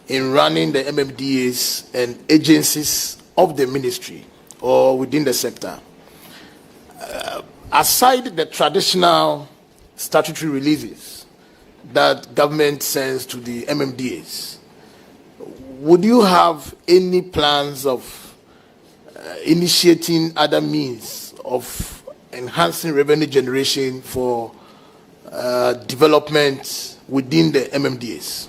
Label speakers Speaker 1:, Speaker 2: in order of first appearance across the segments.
Speaker 1: in running the MMDAs and agencies of the ministry or within the sector. Aside the traditional statutory releases that government sends to the MMDAs, would you have any plans of initiating other means of enhancing revenue generation for development within the MMDAs?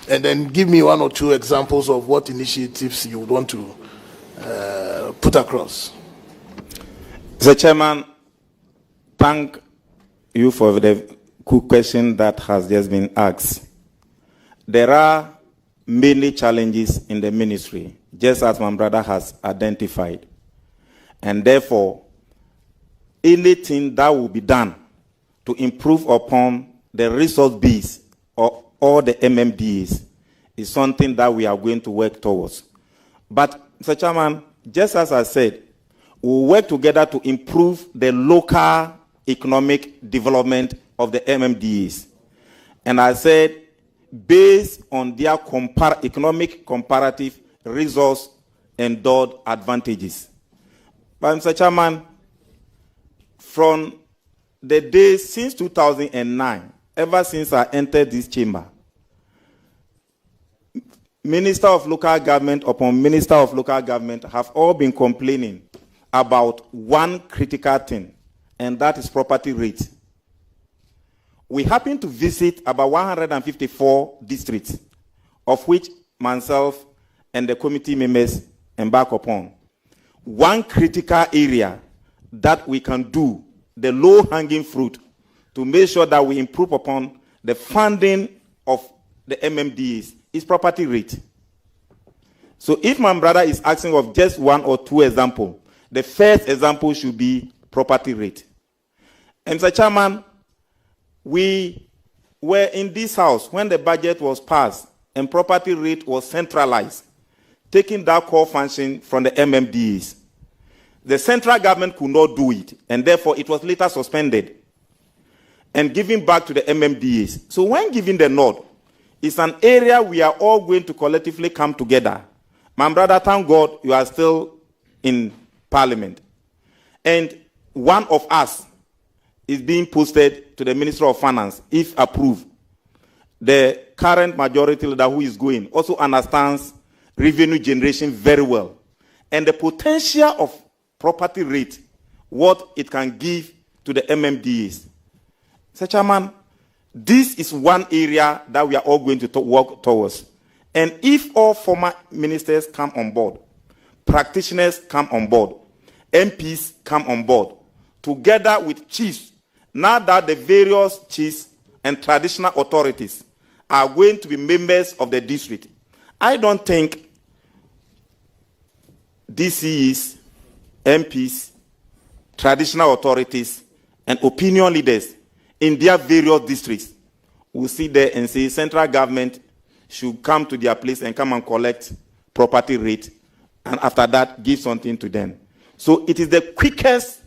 Speaker 1: And then give me one or two examples of what initiatives you would want to put across.
Speaker 2: Mr. Chairman, thank you for the good question that has just been asked. There are many challenges in the ministry, just as my brother has identified. And therefore, anything that will be done to improve upon the resource base of all the MMDs is something that we are going to work towards. But, Mr. Chairman, just as I said, we will work together to improve the local economic development of the MMDs. And I said, based on their economic comparative resource endowed advantages. But Mr. Chairman, from the days since 2009, ever since I entered this chamber, Minister of Local Government upon Minister of Local Government have all been complaining about one critical thing, and that is property rate. We happen to visit about 154 districts, of which myself and the committee members embark upon. One critical area that we can do, the low-hanging fruit, to make sure that we improve upon the funding of the MMDs is property rate. So if my brother is asking of just one or two examples, the first example should be property rate. And Mr. Chairman, we were in this house when the budget was passed and property rate was centralized, taking that core function from the MMDs. The central government could not do it, and therefore it was later suspended and given back to the MMDs. So when given the nod, it's an area we are all going to collectively come together. My brother, thank God you are still in Parliament. And one of us is being posted to the Minister of Finance, if approved. The current majority leader who is going also understands revenue generation very well. And the potential of property rate, what it can give to the MMDs. Mr. Chairman, this is one area that we are all going to work towards. And if all former ministers come on board, practitioners come on board, MPs come on board, together with chiefs, now that the various chiefs and traditional authorities are going to be members of the district, I don't think DCs, MPs, traditional authorities, and opinion leaders in their various districts will sit there and say central government should come to their place and come and collect property rate, and after that give something to them. So it is the quickest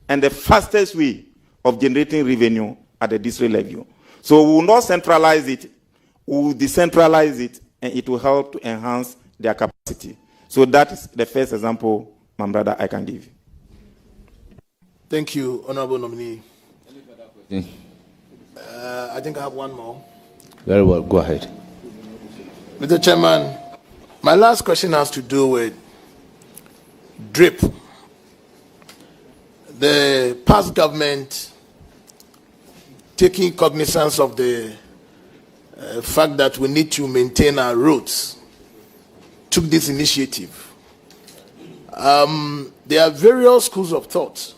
Speaker 2: and the fastest way of generating revenue at the district level. So we will not centralize it, we will decentralize it, and it will help to enhance their capacity. So that is the first example, my brother, I can give you.
Speaker 1: Thank you, Honorable Nominee. I think I have one more.
Speaker 3: Very well, go ahead.
Speaker 1: Mr. Chairman, my last question has to do with DRIP. The past government, taking cognizance of the fact that we need to maintain our roads, took this initiative. There are various schools of thought.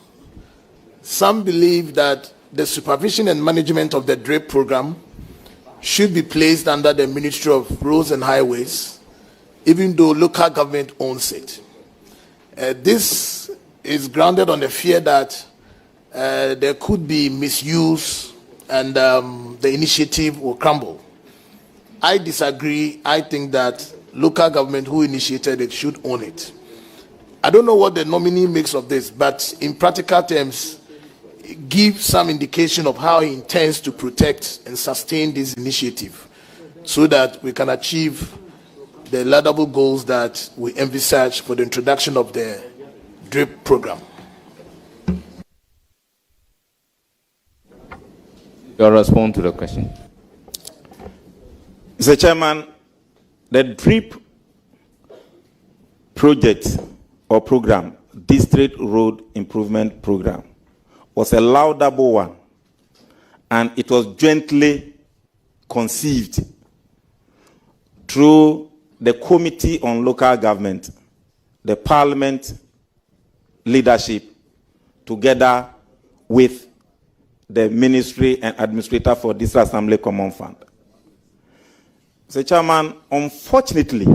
Speaker 1: Some believe that the supervision and management of the DRIP program should be placed under the Ministry of Roads and Highways, even though local government owns it. This is grounded on the fear that there could be misuse and the initiative will crumble. I disagree. I think that local government who initiated it should own it. I don't know what the nominee makes of this, but in practical terms, give some indication of how he intends to protect and sustain this initiative. so that we can achieve the laudable goals that we envisage for the introduction of the DRIP program.
Speaker 3: Your response to the question.
Speaker 2: Mr. Chairman, the DRIP project or program, District Road Improvement Program, was a laudable one, and it was jointly conceived through the Committee on Local Government, the Parliament leadership, together with the Ministry and Administrator for District Assembly Common Fund. Mr. Chairman, unfortunately,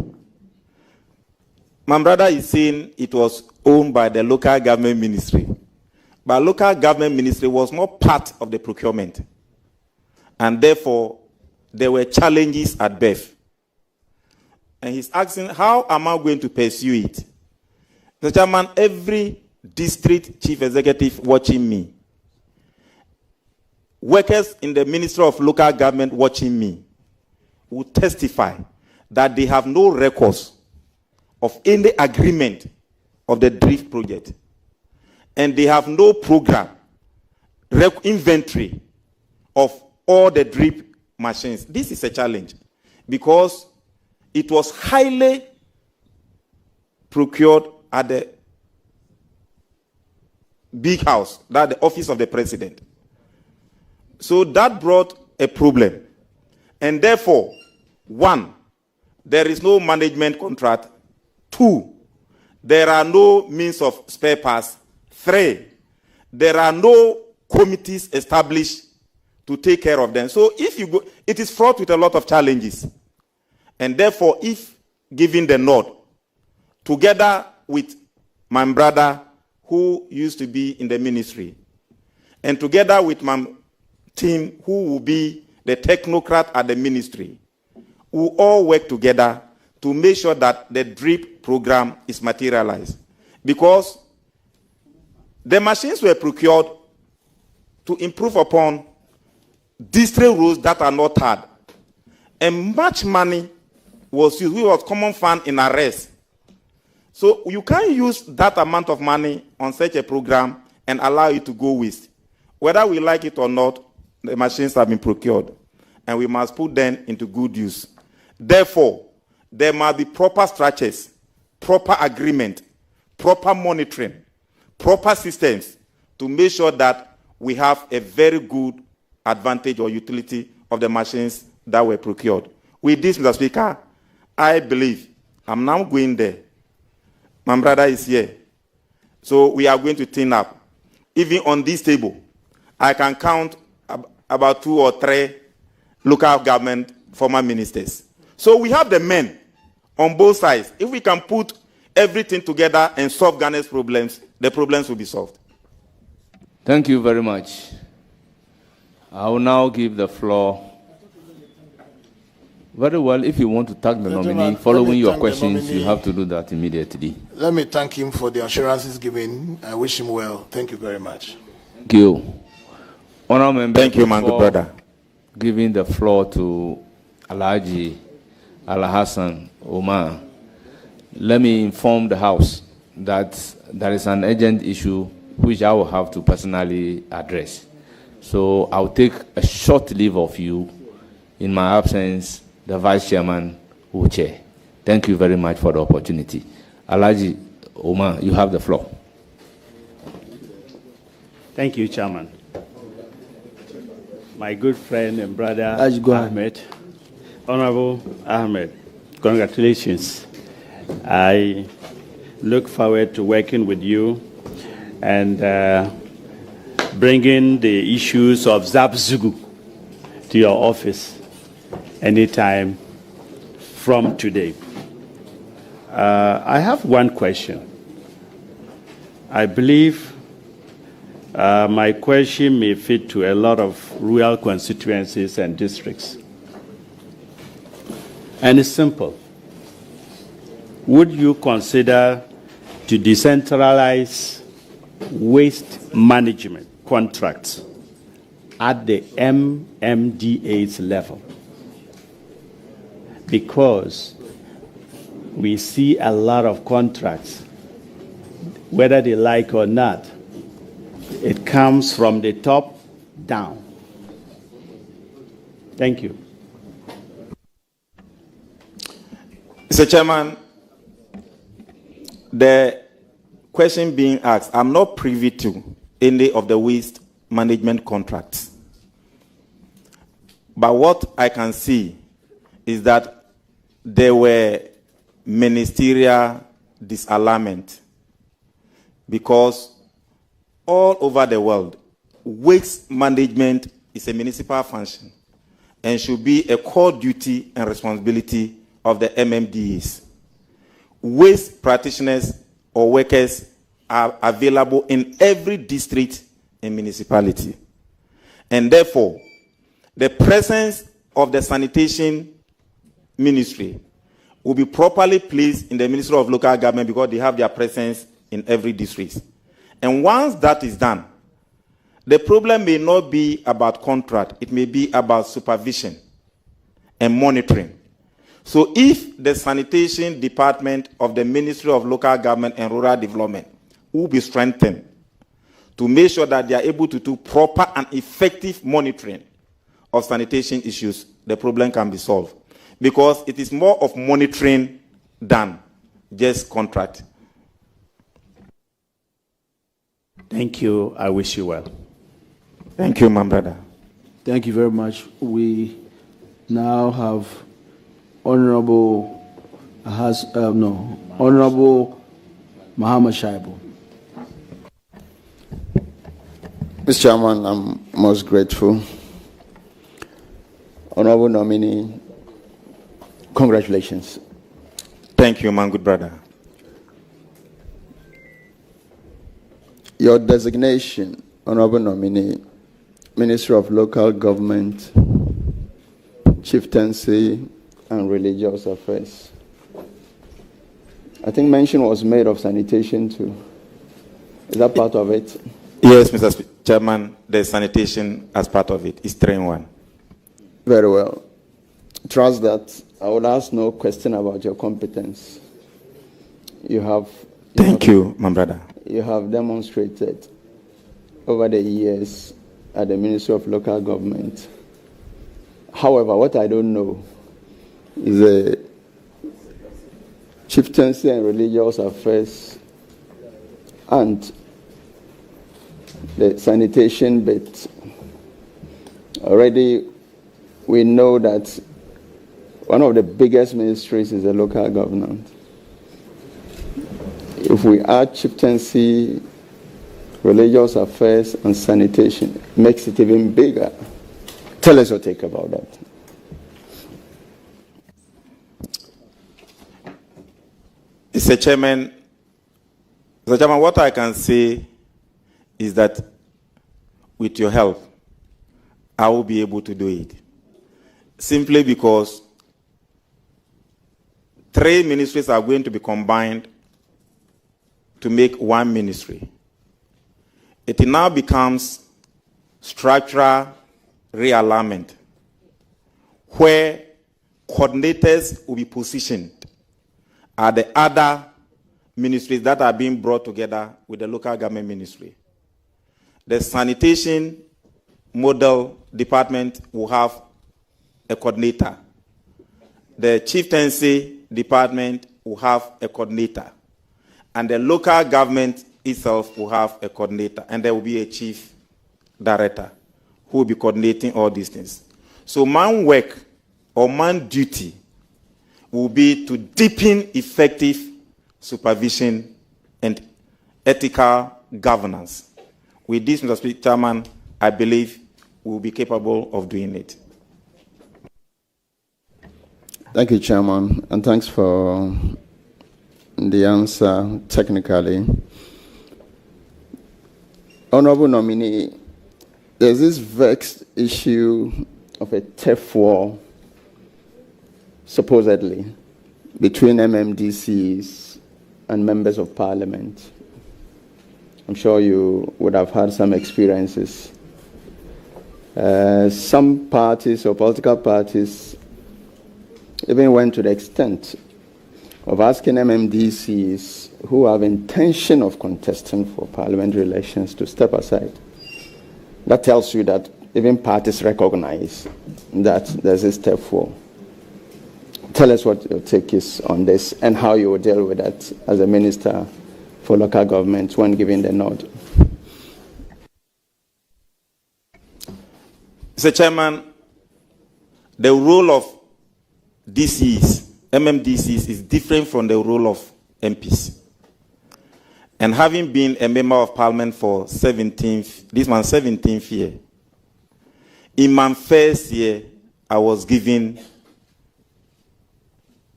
Speaker 2: my brother is saying it was owned by the local government ministry. But local government ministry was not part of the procurement. And therefore, there were challenges at birth. And he's asking, how am I going to pursue it? Mr. Chairman, every district chief executive watching me, workers in the Ministry of Local Government watching me, will testify that they have no records of any agreement of the DRIP project. And they have no program, inventory of all the DRIP machines. This is a challenge because it was highly procured at the big house, that the office of the president. So that brought a problem. And therefore, one, there is no management contract. Two, there are no means of spare parts. Three, there are no committees established to take care of them. So if you go, it is fraught with a lot of challenges. And therefore, if given the nod, together with my brother who used to be in the ministry, and together with my team who will be the technocrat at the ministry, we all work together to make sure that the DRIP program is materialized. Because the machines were procured to improve upon district roads that are not hard. And much money was used. We was common fund in arrest. So you can't use that amount of money on such a program and allow it to go waste. Whether we like it or not, the machines have been procured. And we must put them into good use. Therefore, there must be proper structures, proper agreement, proper monitoring, proper systems to make sure that we have a very good advantage or utility of the machines that were procured. With this, Mr. Speaker, I believe I'm now going there. My brother is here. So we are going to team up. Even on this table, I can count about 2 or 3 local government former ministers. So we have the men on both sides. If we can put everything together and solve Ghana's problems, the problems will be solved.
Speaker 3: Thank you very much. I will now give the floor. Very well, if you want to thank the nominee, following your questions, you have to do that immediately.
Speaker 1: Let me thank him for the assurances given. I wish him well. Thank you very much.
Speaker 3: Thank you. Honourable member,
Speaker 2: thank you, my good brother.
Speaker 3: Giving the floor to Alhaji Alhassan Omar, let me inform the House that there is an urgent issue which I will have to personally address. So I'll take a short leave of you. In my absence, the Vice Chairman will chair. Thank you very much for the opportunity. Alhaji Omar, you have the floor.
Speaker 4: Thank you, Chairman. My good friend and brother Ahmed, Honorable Ahmed, congratulations. I look forward to working with you and bringing the issues of Zabzugu to your office anytime from today. I have one question. I believe my question may fit to a lot of rural constituencies and districts. And it's simple. Would you consider to decentralize waste management contracts at the MMDA's level? because we see a lot of contracts, whether they like or not. It comes from the top down. Thank you.
Speaker 2: Mr. Chairman, the question being asked, I'm not privy to any of the waste management contracts. But what I can see is that there were ministerial disalignment, because all over the world, waste management is a municipal function and should be a core duty and responsibility of the MMDs. Waste practitioners or workers are available in every district and municipality. And therefore, the presence of the sanitation ministry will be properly placed in the Ministry of Local Government, because they have their presence in every district. And once that is done, the problem may not be about contract, it may be about supervision and monitoring. So if the sanitation department of the Ministry of Local Government and Rural Development will be strengthened to make sure that they are able to do proper and effective monitoring of sanitation issues, the problem can be solved. Because it is more of monitoring than just contract.
Speaker 4: Thank you. I wish you well.
Speaker 2: Thank you, my brother.
Speaker 5: Thank you very much. We now have Honorable Muhammad Shaibu.
Speaker 6: Mr. Chairman, I'm most grateful. Honorable nominee, congratulations.
Speaker 2: Thank you, my good brother.
Speaker 6: Your designation, Honorable nominee, Minister of Local Government, Chieftaincy and Religious Affairs. I think mention was made of sanitation too. Is that part of it?
Speaker 2: Yes, Mr. Chairman, there's sanitation as part of it. It's 3 in 1.
Speaker 6: Very well. Trust that I will ask no question about your competence.
Speaker 2: Thank you, my brother.
Speaker 6: You have demonstrated over the years at the Ministry of Local Government. However, what I don't know is the Chieftaincy and Religious Affairs and the sanitation bit. Already we know that one of the biggest ministries is the local government. If we add chieftaincy, religious affairs, and sanitation, it makes it even bigger. Tell us your take about that.
Speaker 2: Mr. Chairman, what I can say is that with your help, I will be able to do it. Simply because 3 ministries are going to be combined to make 1 ministry. It now becomes structural realignment, where coordinators will be positioned at the other ministries that are being brought together with the local government ministry. The sanitation model department will have a coordinator. The chieftaincy department will have a coordinator. And the local government itself will have a coordinator. And there will be a chief director who will be coordinating all these things. So man work or man duty will be to deepen effective supervision and ethical governance. With this, Mr. Chairman, I believe we will be capable of doing it.
Speaker 6: Thank you, Chairman, and thanks for the answer technically. Honorable nominee, there's this vexed issue of a turf war, supposedly, between MMDCs and members of parliament. I'm sure you would have had some experiences. Some parties or political parties even went to the extent of asking MMDCs who have intention of contesting for parliamentary elections to step aside. That tells you that even parties recognize that there's a step forward. Tell us what your take is on this and how you will deal with that as a minister for local government when giving the nod.
Speaker 2: Mr. Chairman, the role of DCs, MMDCs, is different from the role of MPs. And having been a member of parliament for this my 17th year, in my first year, I was given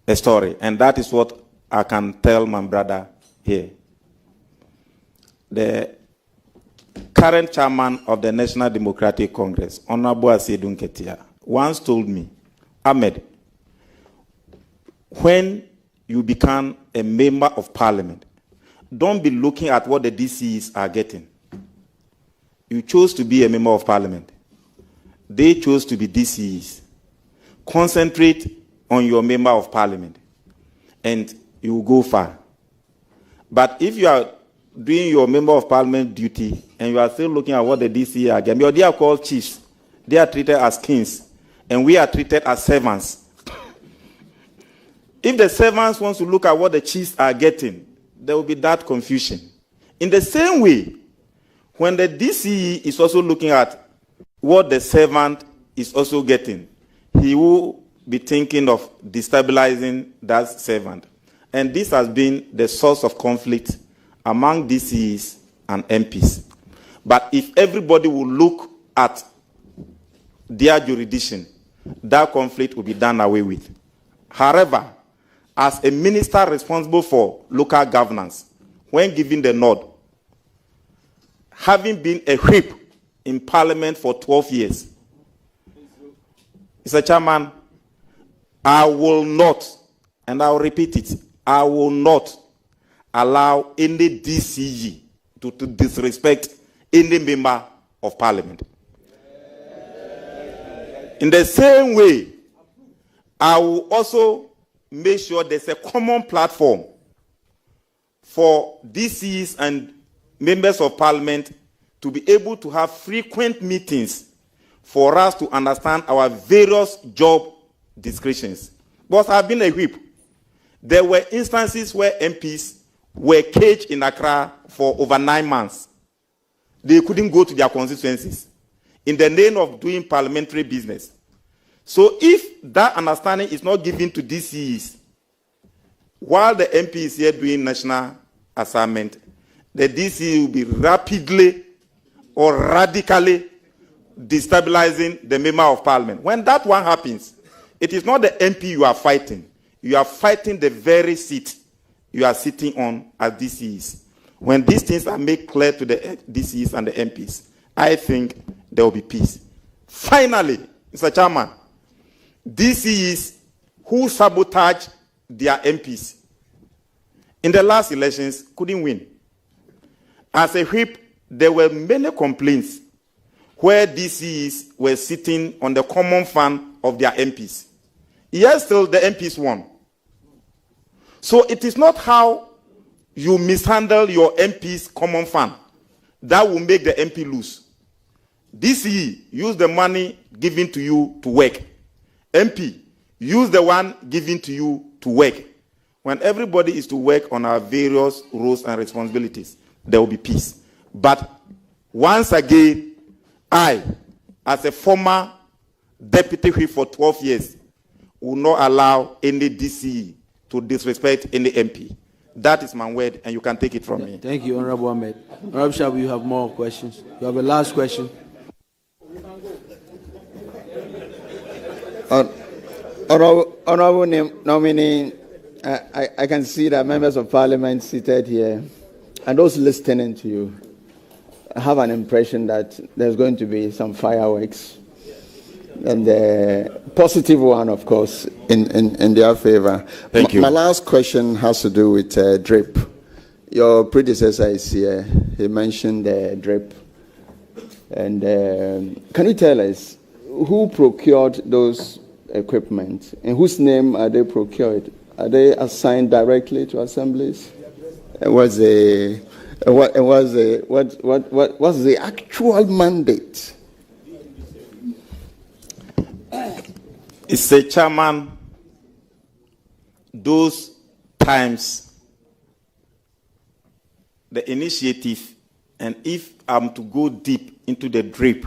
Speaker 2: a story, and that is what I can tell my brother here. The current chairman of the National Democratic Congress, Honorable Asedun Ketia, once told me, Ahmed, when you become a member of parliament, don't be looking at what the DCs are getting. You chose to be a member of parliament. They chose to be DCs. Concentrate on your member of parliament, and you will go far. But if you are doing your member of parliament duty and you are still looking at what the DCs are getting, they are called chiefs. They are treated as kings, and we are treated as servants. If the servants want to look at what the chiefs are getting, there will be that confusion. In the same way, when the DCE is also looking at what the servant is also getting, he will be thinking of destabilizing that servant. And this has been the source of conflict among DCEs and MPs. But if everybody will look at their jurisdiction, that conflict will be done away with. However, as a minister responsible for local governance, when given the nod, having been a whip in parliament for 12 years, Mr. Chairman, I will not, and I will repeat it, I will not allow any DCE to disrespect any member of parliament. In the same way, I will also make sure there's a common platform for DCs and members of parliament to be able to have frequent meetings for us to understand our various job descriptions. Because I've been a whip. There were instances where MPs were caged in Accra for over 9 months. They couldn't go to their constituencies in the name of doing parliamentary business. So if that understanding is not given to DCEs, while the MP is here doing national assignment, the DCE will be rapidly or radically destabilizing the member of parliament. When that one happens, it is not the MP you are fighting. You are fighting the very seat you are sitting on as DCEs. When these things are made clear to the DCEs and the MPs, I think there will be peace. Finally, Mr. Chairman, DCEs who sabotage their MPs in the last elections couldn't win. As a whip, there were many complaints where DCEs were sitting on the common fund of their MPs. Yet still the MPs won. So it is not how you mishandle your MP's common fund that will make the MP lose. DCE, use the money given to you to work. MP, use the one given to you to work. When everybody is to work on our various roles and responsibilities, there will be peace. But once again, I, as a former deputy whip for 12 years, will not allow any DCE to disrespect any MP. That is my word, and you can take it from me.
Speaker 5: Thank you, Honorable Ahmed. Honorable Shabu, you have more questions. You have a last question.
Speaker 6: Honorable nominee, I can see that members of parliament seated here and those listening to you have an impression that there's going to be some fireworks, and the positive one, of course, in their favor.
Speaker 2: Thank you.
Speaker 6: My last question has to do with DRIP. Your predecessor is here. He mentioned the DRIP. And can you tell us who procured those equipment, in whose name are they procured? Are they assigned directly to assemblies? What's the actual mandate?
Speaker 2: It's a chairman. Those times, the initiative, and if I'm to go deep into the drip,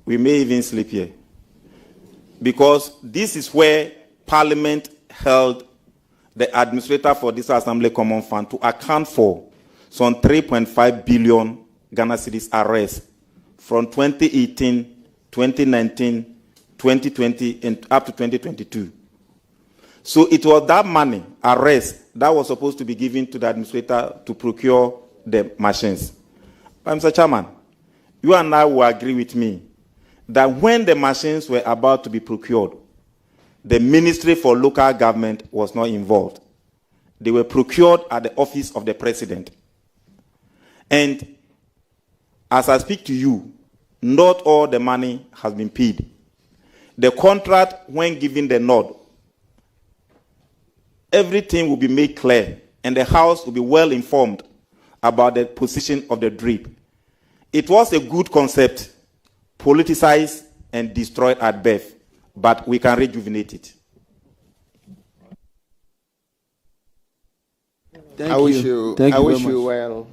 Speaker 2: we may even sleep here. Because this is where Parliament held the administrator for this Assembly Common Fund to account for some 3.5 billion Ghana cedis arrest from 2018, 2019, 2020, and up to 2022. So it was that money, arrest, that was supposed to be given to the administrator to procure the machines. But Mr. Chairman, you and I will agree with me that when the machines were about to be procured, the Ministry for Local Government was not involved. They were procured at the office of the President. And as I speak to you, not all the money has been paid. The contract, when given the nod, everything will be made clear, and the House will be well informed about the position of the DRIP. It was a good concept, politicized and destroyed at birth, but we can rejuvenate it.
Speaker 6: I wish you well,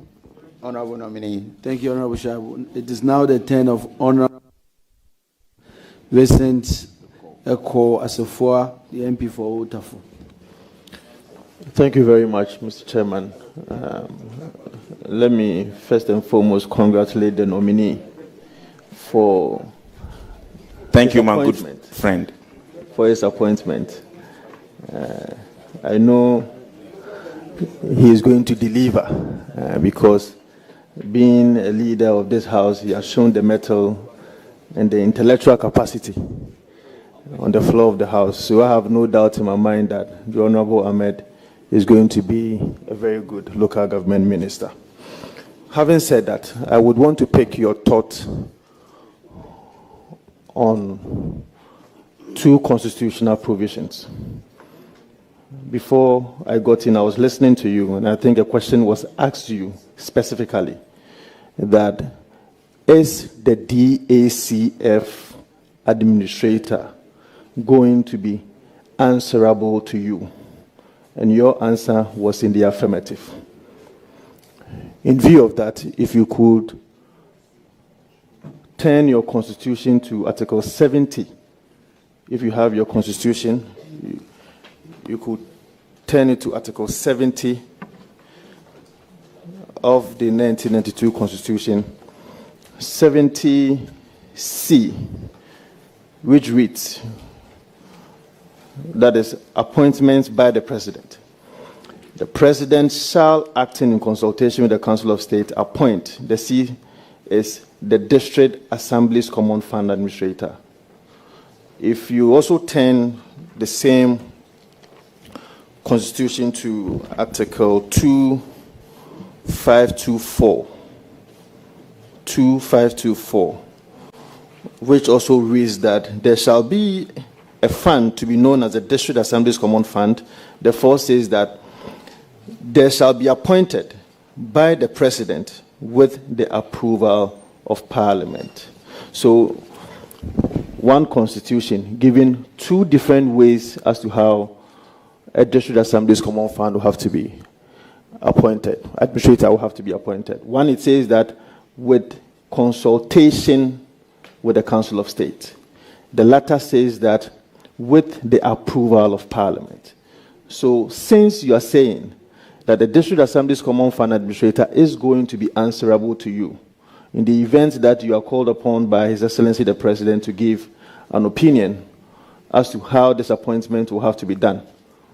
Speaker 6: Honorable Nominee.
Speaker 5: Thank you, Honorable Shabu. It is now the turn of Honorable Vincent Eko Asafua, the MP for Otafu.
Speaker 7: Thank you very much, Mr. Chairman. Let me first and foremost congratulate the nominee for
Speaker 2: Thank you, my good friend.
Speaker 7: For his appointment. I know he is going to deliver because being a leader of this house, he has shown the mettle and the intellectual capacity on the floor of the house. So I have no doubt in my mind that the Honorable Ahmed is going to be a very good local government minister. Having said that, I would want to pick your thought on two constitutional provisions. Before I got in, I was listening to you, and I think a question was asked to you specifically that is the DACF administrator going to be answerable to you? And your answer was in the affirmative. In view of that, if you could turn your constitution to Article 70, if you have your constitution, you could turn it to Article 70 of the 1992 Constitution, 70C, which reads, that is, appointments by the President. The President shall, acting in consultation with the Council of State, appoint. The C is the District Assembly's Common Fund Administrator. If you also turn the same Constitution to Article 2524, which also reads that there shall be a fund to be known as the District Assembly's Common Fund, therefore says that there shall be appointed by the President with the approval of Parliament. So, one constitution giving two different ways as to how a District Assembly's Common Fund will have to be appointed. Administrator will have to be appointed. One, it says that with consultation with the Council of State. The latter says that with the approval of Parliament. So, since you are saying that the District Assembly's Common Fund Administrator is going to be answerable to you in the event that you are called upon by His Excellency the President to give an opinion as to how this appointment will have to be done,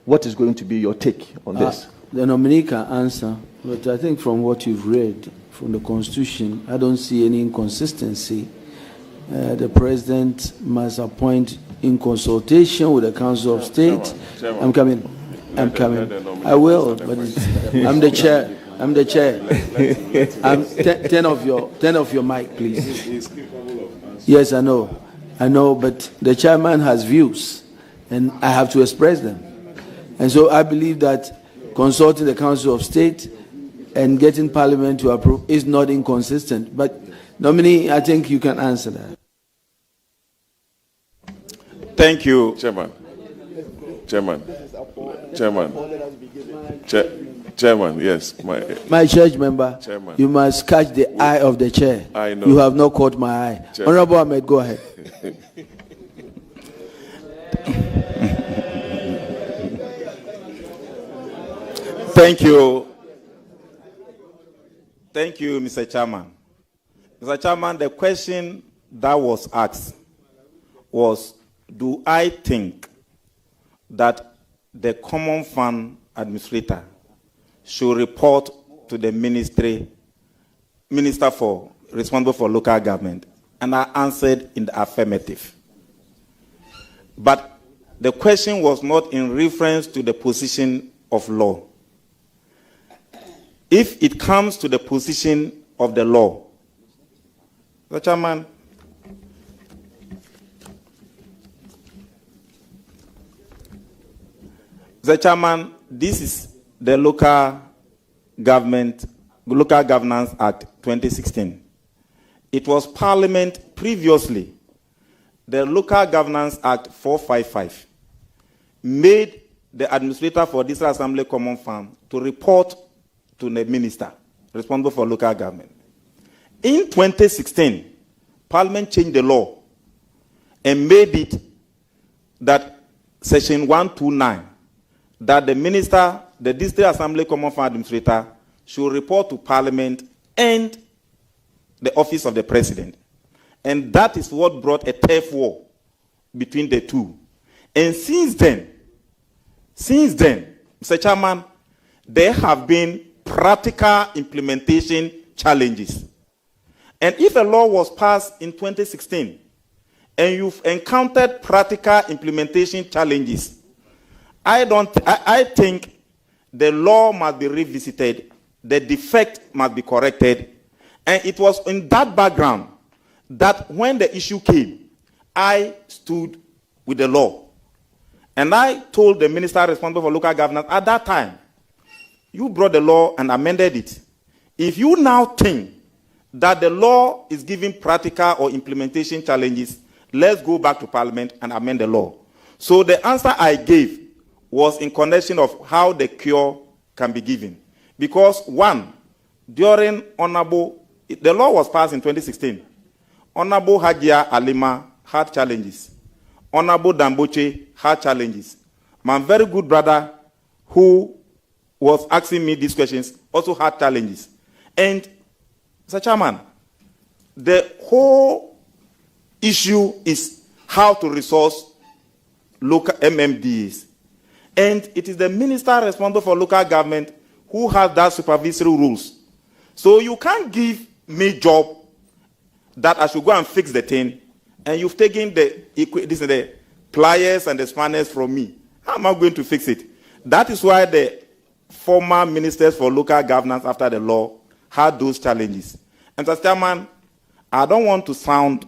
Speaker 7: what is going to be your take on this?
Speaker 5: The nominee can answer, but I think from what you've read from the Constitution, I don't see any inconsistency. The President must appoint in consultation with the Council of State.
Speaker 8: Chairman.
Speaker 5: I'm coming. I will, but I'm the chair. Turn off your mic, please. Yes, I know. I know, but the chairman has views, and I have to express them. And so I believe that consulting the Council of State and getting Parliament to approve is not inconsistent. But, Nominee, I think you can answer that.
Speaker 2: Thank you.
Speaker 8: Chairman, yes.
Speaker 5: My church member,
Speaker 8: Chairman.
Speaker 5: you must catch the eye of the chair.
Speaker 8: I know.
Speaker 5: You have not caught my eye.
Speaker 8: Chairman.
Speaker 5: Honorable Ahmed, go ahead.
Speaker 2: Thank you. Thank you, Mr. Chairman. Mr. Chairman, the question that was asked was, do I think that the Common Fund Administrator should report to the Minister responsible for local government? And I answered in the affirmative. But the question was not in reference to the position of law. If it comes to the position of the law, Mr. Chairman, this is the Local Governance Act 2016. It was Parliament previously, the Local Governance Act 455, made the administrator for this Assembly Common Fund to report to the minister responsible for local government. In 2016, Parliament changed the law and made it that Section 129, that the minister, the District Assembly Common Fund Administrator, should report to Parliament and the office of the President. And that is what brought a turf war between the two. And since then, Mr. Chairman, there have been practical implementation challenges. And if a law was passed in 2016 and you've encountered practical implementation challenges, I think the law must be revisited, the defect must be corrected. And it was in that background that when the issue came, I stood with the law. And I told the minister responsible for local governance at that time, you brought the law and amended it. If you now think that the law is giving practical or implementation challenges, let's go back to Parliament and amend the law. So the answer I gave was in connection of how the cure can be given. Because one, during the law was passed in 2016. Honorable Hajia Alima had challenges. Honorable Damboche had challenges. My very good brother who was asking me these questions also had challenges. And, Mr. Chairman, the whole issue is how to resource local MMDs. And it is the minister responsible for local government who has that supervisory rules. So you can't give me job that I should go and fix the thing, and you've taken the pliers and the spanners from me. How am I going to fix it? That is why the former ministers for local governance after the law had those challenges. And Mr. Chairman, I don't want to sound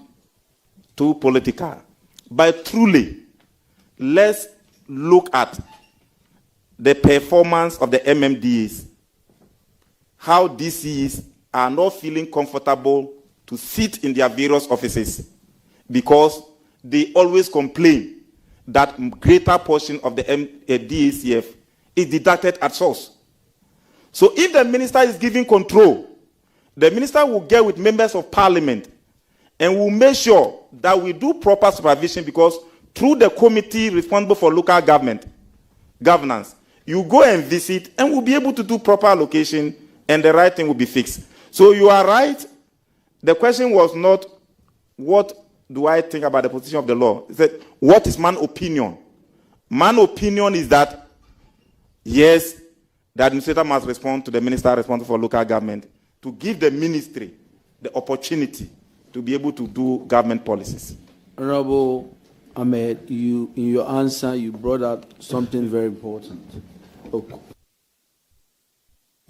Speaker 2: too political, but truly, let's look at the performance of the MMDs, how DCs are not feeling comfortable to sit in their various offices because they always complain that greater portion of the DACF is deducted at source. So if the minister is giving control, the minister will get with members of Parliament and will make sure that we do proper supervision, because through the committee responsible for local governance, you go and visit and we'll be able to do proper allocation and the right thing will be fixed. So you are right. The question was not what do I think about the position of the law. It said, what is man's opinion? Man's opinion is that, yes, the administrator must respond to the minister responsible for local government to give the ministry the opportunity to be able to do government policies.
Speaker 5: Honorable Ahmed, in your answer, you brought out something very important.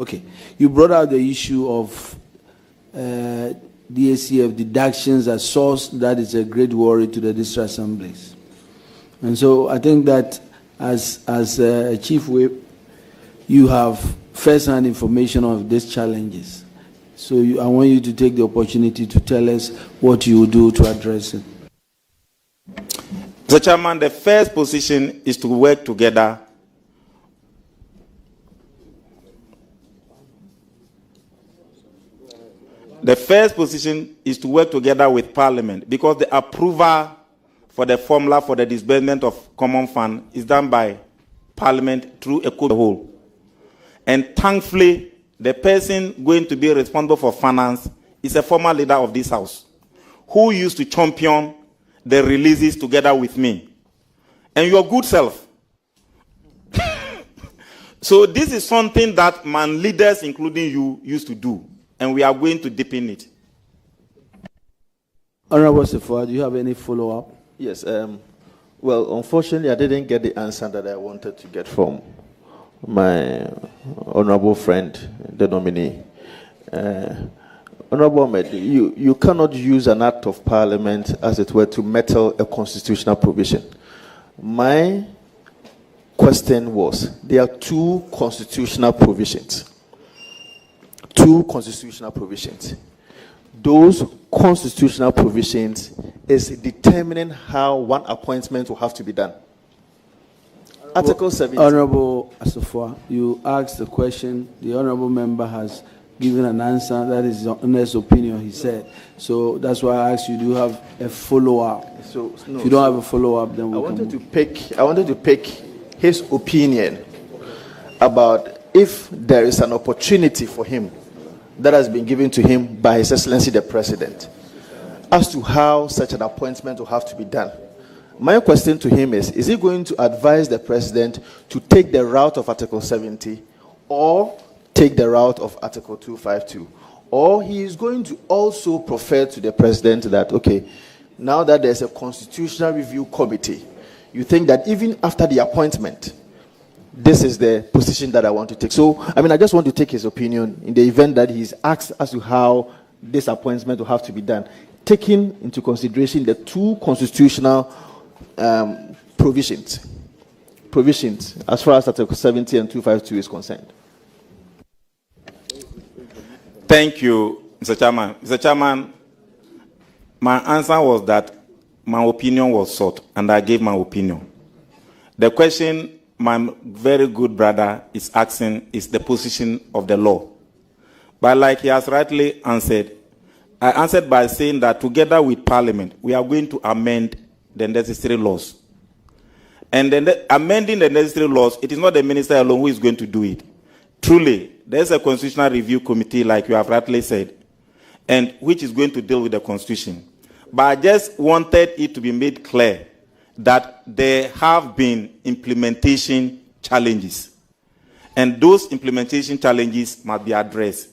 Speaker 5: Okay. You brought out the issue of DACF deductions are source, that is a great worry to the district assemblies. And so I think that as a chief whip, you have first-hand information of these challenges. So I want you to take the opportunity to tell us what you will do to address it.
Speaker 2: Mr. Chairman, the first position is to work together with Parliament, because the approval for the formula for the disbursement of common fund is done by Parliament through a code of the whole. And thankfully, the person going to be responsible for finance is a former leader of this house who used to champion the releases together with me. And your good self. So this is something that man leaders, including you, used to do. And we are going to deepen it.
Speaker 5: Honorable Sefua, do you have any follow-up?
Speaker 7: Yes. Well, unfortunately, I didn't get the answer that I wanted to get from my honorable friend, the nominee. Honorable Ahmed, you cannot use an act of parliament, as it were, to meddle a constitutional provision. My question was, there are two constitutional provisions. Those constitutional provisions is determining how one appointment will have to be done. Article 17.
Speaker 5: Honorable Asafua, you asked the question. The honorable member has given an answer. That is his honest opinion, he said. So that's why I asked you, do you have a follow-up?
Speaker 7: So, no,
Speaker 5: if you don't have a follow-up, then
Speaker 7: I wanted to pick his opinion about if there is an opportunity for him that has been given to him by His Excellency the President as to how such an appointment will have to be done. My question to him is he going to advise the President to take the route of Article 70 or take the route of Article 252? Or he is going to also prefer to the President that, okay, now that there's a constitutional review committee, you think that even after the appointment, this is the position that I want to take. So, I just want to take his opinion in the event that he's asked as to how this appointment will have to be done, taking into consideration the two constitutional provisions as far as Article 70 and 252 is concerned.
Speaker 2: Thank you, Mr. Chairman. Mr. Chairman, my answer was that my opinion was sought, and I gave my opinion. The question my very good brother is asking is the position of the law. But like he has rightly answered, I answered by saying that together with Parliament, we are going to amend the necessary laws. And then amending the necessary laws, it is not the minister alone who is going to do it. Truly, there is a constitutional review committee, like you have rightly said, and which is going to deal with the constitution. But I just wanted it to be made clear that there have been implementation challenges. And those implementation challenges must be addressed.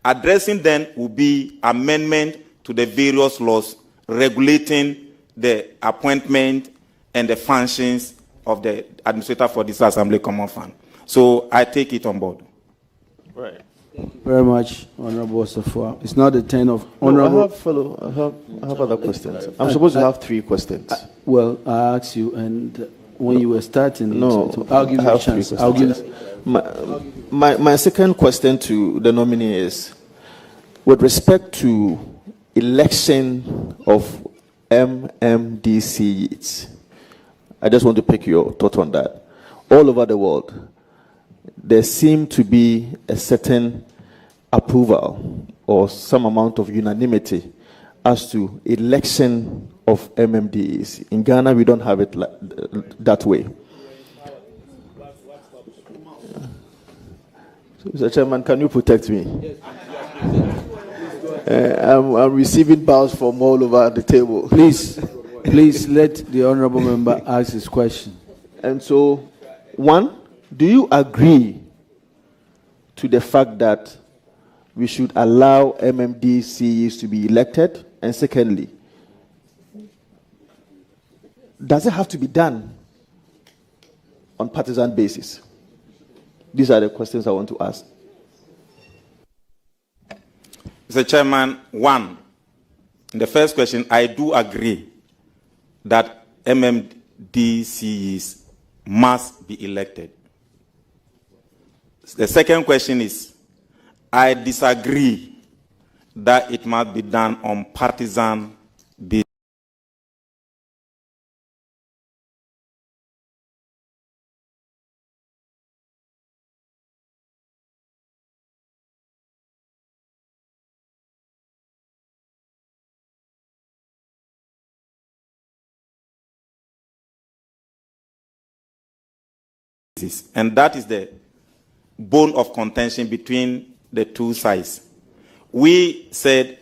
Speaker 2: Addressing them will be amendment to the various laws regulating the appointment and the functions of the administrator for this Assembly Common Fund. So I take it on board.
Speaker 7: Right.
Speaker 5: Thank you very much, Honorable Safwa. It's not the turn of Honorable.
Speaker 7: I have other questions. I'm supposed to have three questions.
Speaker 5: Well, I asked you, and when you were starting, I'll give you a chance. I'll give.
Speaker 7: My second question to the nominee is, with respect to election of MMDCs, I just want to pick your thought on that. All over the world, there seemed to be a certain approval or some amount of unanimity as to election of MMDs. In Ghana, we don't have it that way. Mr. Chairman, can you protect me? I'm receiving bows from all over the table.
Speaker 5: Please let the honorable member ask his question.
Speaker 7: And so, one, do you agree to the fact that we should allow MMDCs to be elected? And secondly, does it have to be done on partisan basis? These are the questions I want to ask.
Speaker 2: Mr. Chairman, one, In the first question, I do agree that MMDCs must be elected. The second question is, I disagree that it must be done on partisan basis. And that is the bone of contention between the two sides. We said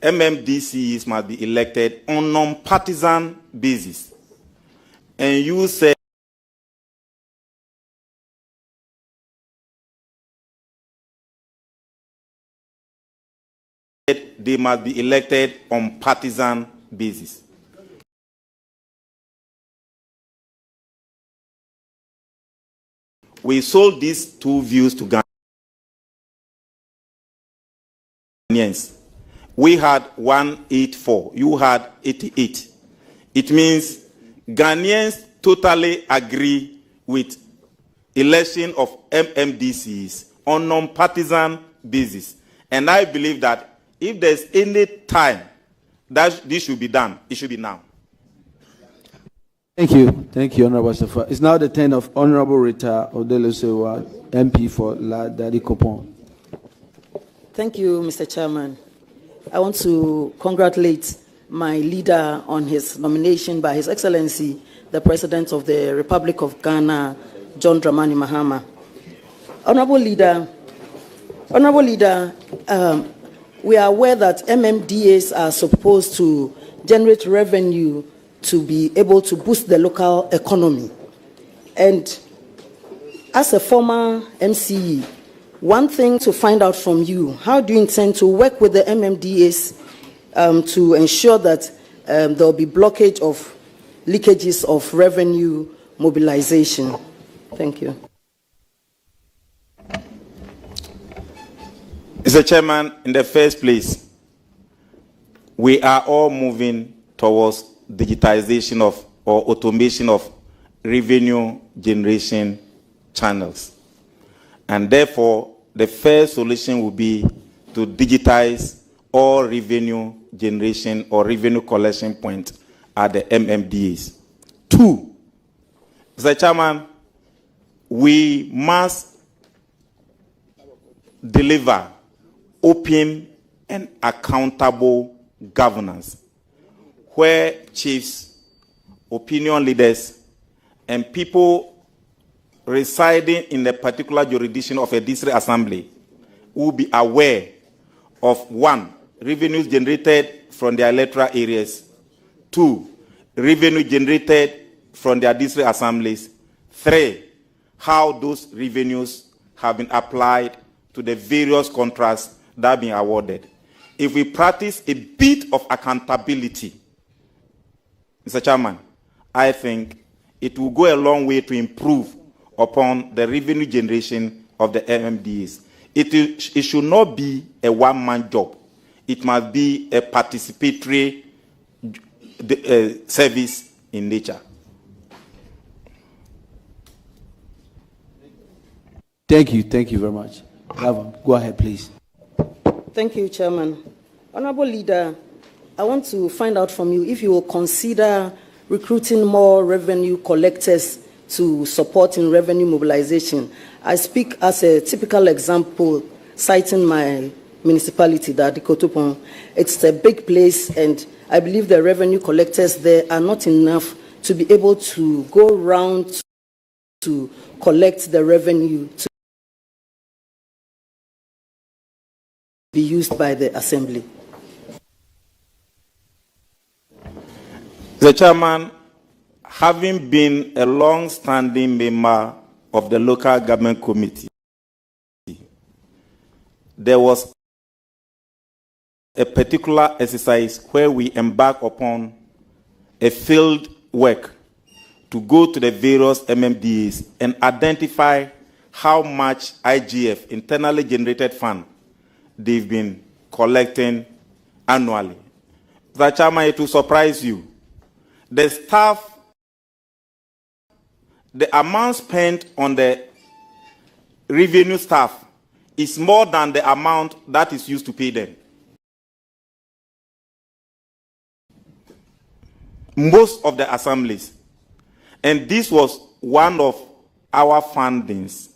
Speaker 2: MMDCs must be elected on non-partisan basis. And you said they must be elected on partisan basis. We sold these two views to Ghanaians. We had 184, you had 88. It means Ghanaians totally agree with election of MMDCs on non-partisan basis. And I believe that if there's any time that this should be done, it should be now.
Speaker 5: Thank you. Thank you, Honorable Safa. It's now the turn of Honorable Rita Odelosewa, MP for La Dadikopon.
Speaker 8: Thank you, Mr. Chairman. I want to congratulate my leader on his nomination by His Excellency, the President of the Republic of Ghana, John Dramani Mahama. Honorable Leader, we are aware that MMDAs are supposed to generate revenue to be able to boost the local economy. And as a former MCE, one thing to find out from you, how do you intend to work with the MMDAs to ensure that there will be blockage of leakages of revenue mobilization? Thank you.
Speaker 2: Mr. Chairman, in the first place, we are all moving towards digitization of or automation of revenue generation channels. And therefore, the first solution will be to digitize all revenue generation or revenue collection points at the MMDAs. 2, Mr. Chairman, we must deliver open and accountable governance, where chiefs, opinion leaders, and people residing in a particular jurisdiction of a district assembly will be aware of 1, revenues generated from their electoral areas, 2, revenue generated from their district assemblies, 3, how those revenues have been applied to the various contracts that have been awarded. If we practice a bit of accountability, Mr. Chairman, I think it will go a long way to improve upon the revenue generation of the MMDAs. It should not be a one-man job. It must be a participatory service in nature.
Speaker 5: Thank you very much. Go ahead, please.
Speaker 8: Thank you, Chairman. Honorable Leader, I want to find out from you if you will consider recruiting more revenue collectors to support in revenue mobilization. I speak as a typical example, citing my municipality, the Adikotopon. It's a big place, and I believe the revenue collectors there are not enough to be able to go around to collect the revenue to be used by the assembly.
Speaker 2: The Chairman, having been a long-standing member of the local government committee, there was a particular exercise where we embark upon a field work to go to the various MMDAs and identify how much IGF, internally generated fund, they've been collecting annually. Mr. Chairman, it will surprise you. The staff, the amount spent on the revenue staff is more than the amount that is used to pay them. Most of the assemblies. And this was one of our fundings.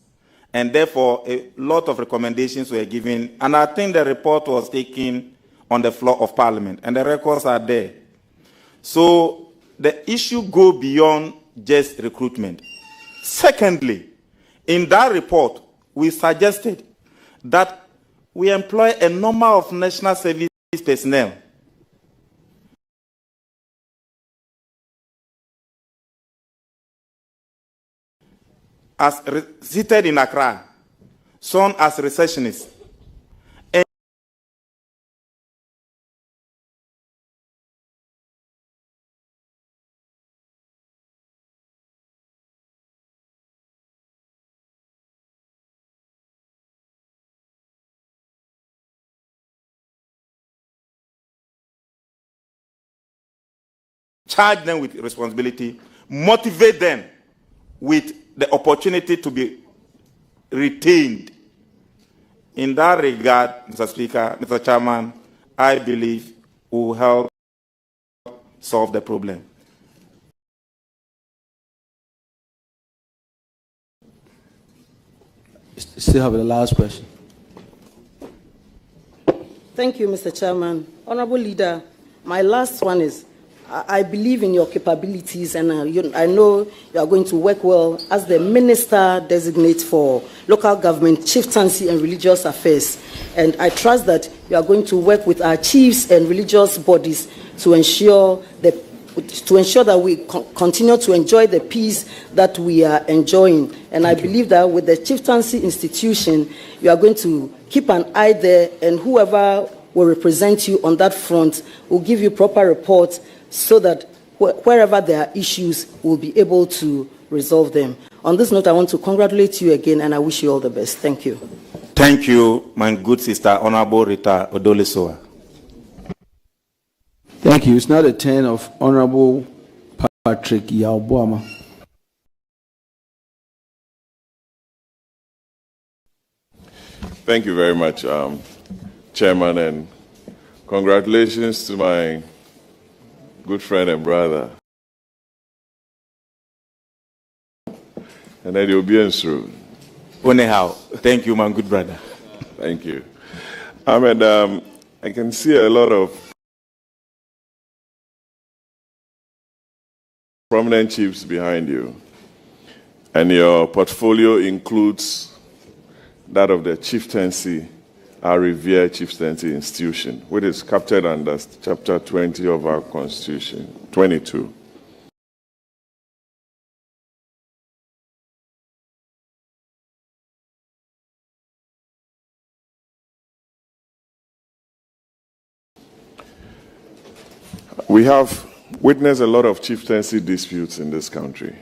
Speaker 2: And therefore, a lot of recommendations were given. And I think the report was taken on the floor of Parliament. And the records are there. So the issue goes beyond just recruitment. Secondly, in that report, we suggested that we employ a number of national service personnel as seated in Accra, some as receptionists, and charge them with responsibility, motivate them with the opportunity to be retained. In that regard, Mr. Speaker, Mr. Chairman, I believe will help solve the problem.
Speaker 5: Still have the last question.
Speaker 8: Thank you, Mr. Chairman. Honorable Leader, my last one is, I believe in your capabilities, and I know you are going to work well as the Minister-Designate for Local Government, Chieftaincy and Religious Affairs. And I trust that you are going to work with our chiefs and religious bodies to ensure that we continue to enjoy the peace that we are enjoying. And I believe that with the Chieftaincy institution, you are going to keep an eye there, and whoever will represent you on that front will give you proper reports, so that wherever there are issues, we'll be able to resolve them. On this note, I want to congratulate you again, and I wish you all the best. Thank you.
Speaker 2: Thank you, my good sister, Honorable Rita Odolesoa.
Speaker 5: Thank you. It's now the turn of Honorable Patrick Yaobuama.
Speaker 9: Thank you very much, Chairman, and congratulations to my good friend and brother. And then you'll be through.
Speaker 2: Anyhow, thank you, my good brother.
Speaker 9: Thank you. Ahmed, I can see a lot of prominent chiefs behind you, and your portfolio includes that of the Chieftaincy, our revered Chieftaincy institution, which is captured under Chapter 20 of our Constitution, 22. We have witnessed a lot of chieftaincy disputes in this country.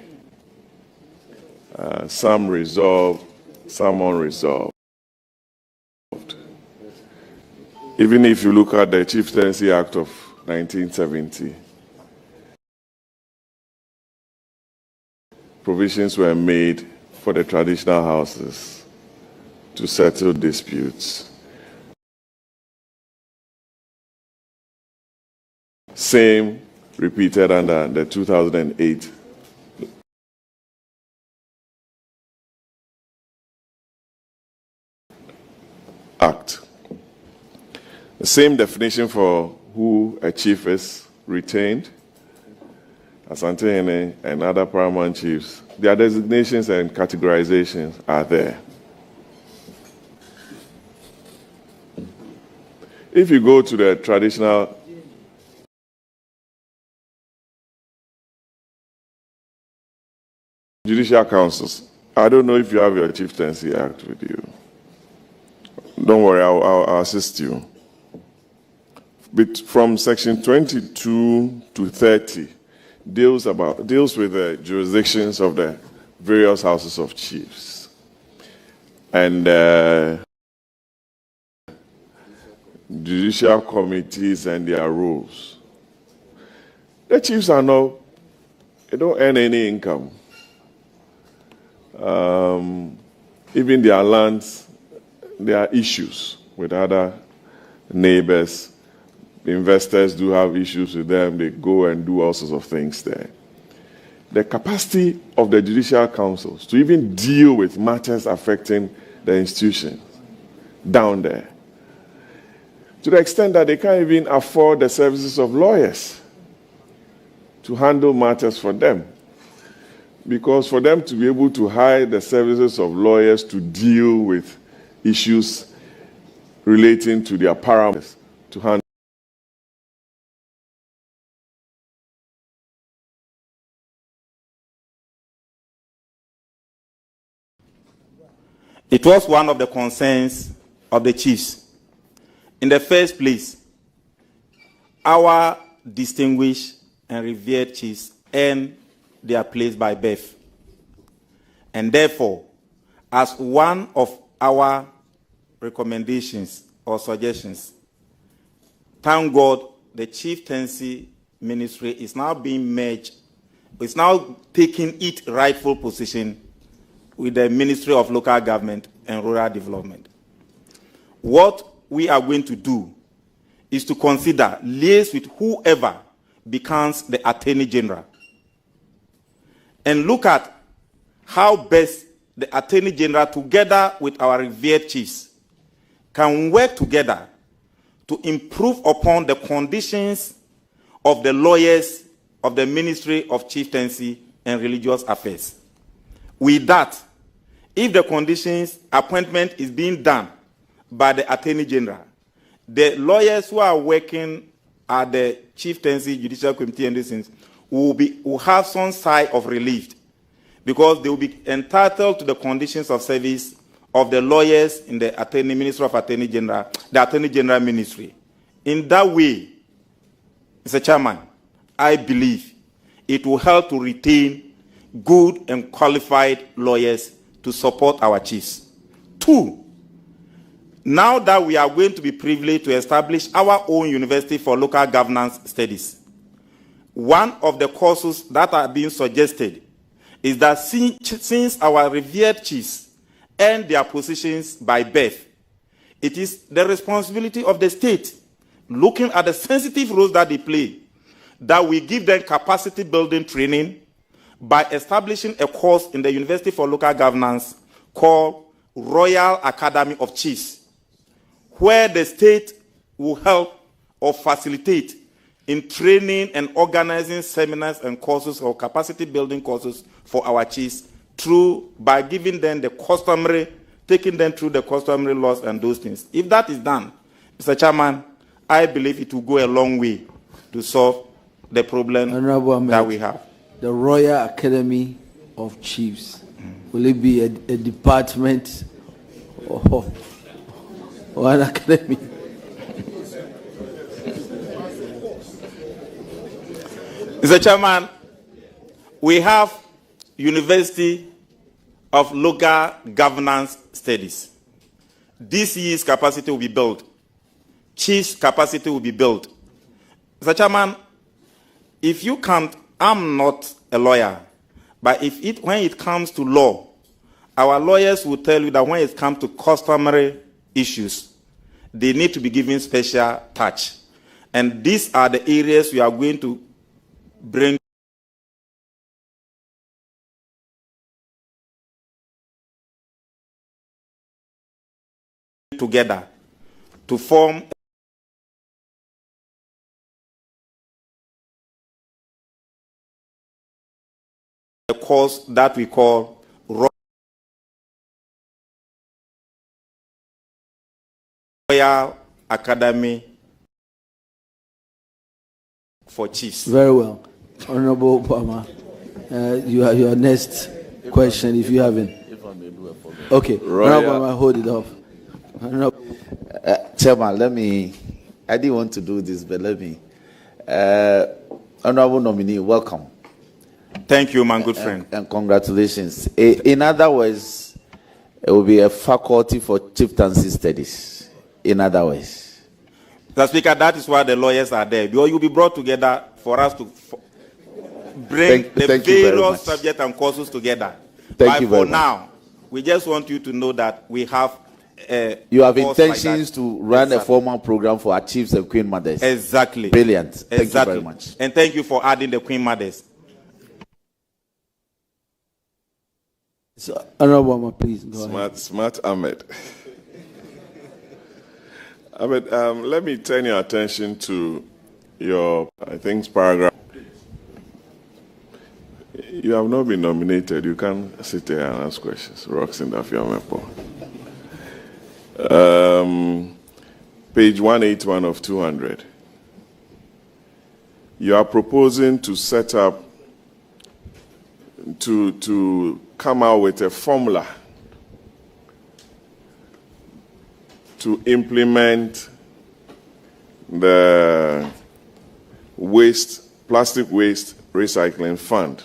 Speaker 9: Some resolved, some unresolved. Even if you look at the Chieftaincy Act of 1970, provisions were made for the traditional houses to settle disputes. Same repeated under the 2008 Act. The same definition for who a chief is retained, Asante and other paramount chiefs. Their designations and categorizations are there. If you go to the traditional judicial councils, I don't know if you have your Chieftaincy Act with you. Don't worry, I'll assist you. from section 22 to 30 deals with the jurisdictions of the various houses of chiefs and judicial committees and their roles. The chiefs they don't earn any income. Even their lands, there are issues with other neighbors. Investors do have issues with them. They go and do all sorts of things there. The capacity of the judicial councils to even deal with matters affecting the institutions down there, to the extent that they can't even afford the services of lawyers to handle matters for them. Because for them to be able to hire the services of lawyers to deal with issues relating to their parameters, to handle
Speaker 2: it was one of the concerns of the chiefs. In the first place, our distinguished and revered chiefs earn their place by birth. And therefore, as one of our recommendations or suggestions, thank God the chieftaincy ministry is now being merged, it's now taking its rightful position with the Ministry of Local Government and Rural Development. What we are going to do is to consider liaise with whoever becomes the Attorney General and look at how best the Attorney General, together with our revered chiefs, can work together to improve upon the conditions of the lawyers of the Ministry of Chieftaincy and Religious Affairs. With that, if the conditions appointment is being done by the Attorney General, the lawyers who are working at the Chieftaincy Judicial Committee and these things will have some sigh of relief, because they will be entitled to the conditions of service of the lawyers in the Ministry of Attorney General, the Attorney General Ministry. In that way, Mr. Chairman, I believe it will help to retain good and qualified lawyers to support our chiefs. 2, now that we are going to be privileged to establish our own university for local governance studies, one of the courses that are being suggested is that since our revered chiefs earn their positions by birth, it is the responsibility of the state, looking at the sensitive roles that they play, that we give them capacity building training by establishing a course in the University for Local Governance called Royal Academy of Chiefs, where the state will help or facilitate in training and organizing seminars and courses or capacity building courses for our chiefs by giving them the customary, taking them through the customary laws and those things. If that is done, Mr. Chairman, I believe it will go a long way to solve the problem that we have.
Speaker 5: The Royal Academy of Chiefs, will it be a department or an academy?
Speaker 2: Mr. Chairman, we have University of Local Governance Studies. This year's capacity will be built. Chiefs' capacity will be built. Mr. Chairman, if you can't, I'm not a lawyer, but when it comes to law, our lawyers will tell you that when it comes to customary issues, they need to be given special touch. And these are the areas we are going to bring together to form a course that we call Royal Academy for Chiefs.
Speaker 5: Very well. Honorable Obama, you have your next question if you haven't. Okay. Honorable Obama, hold it off.
Speaker 10: Chairman, let me I didn't want to do this, but let me. Honorable nominee, welcome.
Speaker 2: Thank you, my good friend.
Speaker 10: And congratulations. In other words, it will be a faculty for chieftaincy studies. In other words.
Speaker 2: Mr. Speaker, that is why the lawyers are there. Because you'll be brought together for us to bring the various subjects and courses together.
Speaker 10: Thank you very much.
Speaker 2: For now, we just want you to know that we have
Speaker 10: you have intentions to run a formal program for our chiefs and queen mothers.
Speaker 2: Exactly.
Speaker 10: Brilliant. Thank you
Speaker 2: Exactly.
Speaker 10: very much.
Speaker 2: And thank you for adding the queen mothers.
Speaker 5: So, Honorable, please go ahead.
Speaker 9: Smart Ahmed. Ahmed, let me turn your attention to your, I think, paragraph. You have not been nominated. You can sit there and ask questions. Roxin Dafiamepo. Page 181 of 200. You are proposing to set up, to come out with a formula to implement the plastic waste recycling fund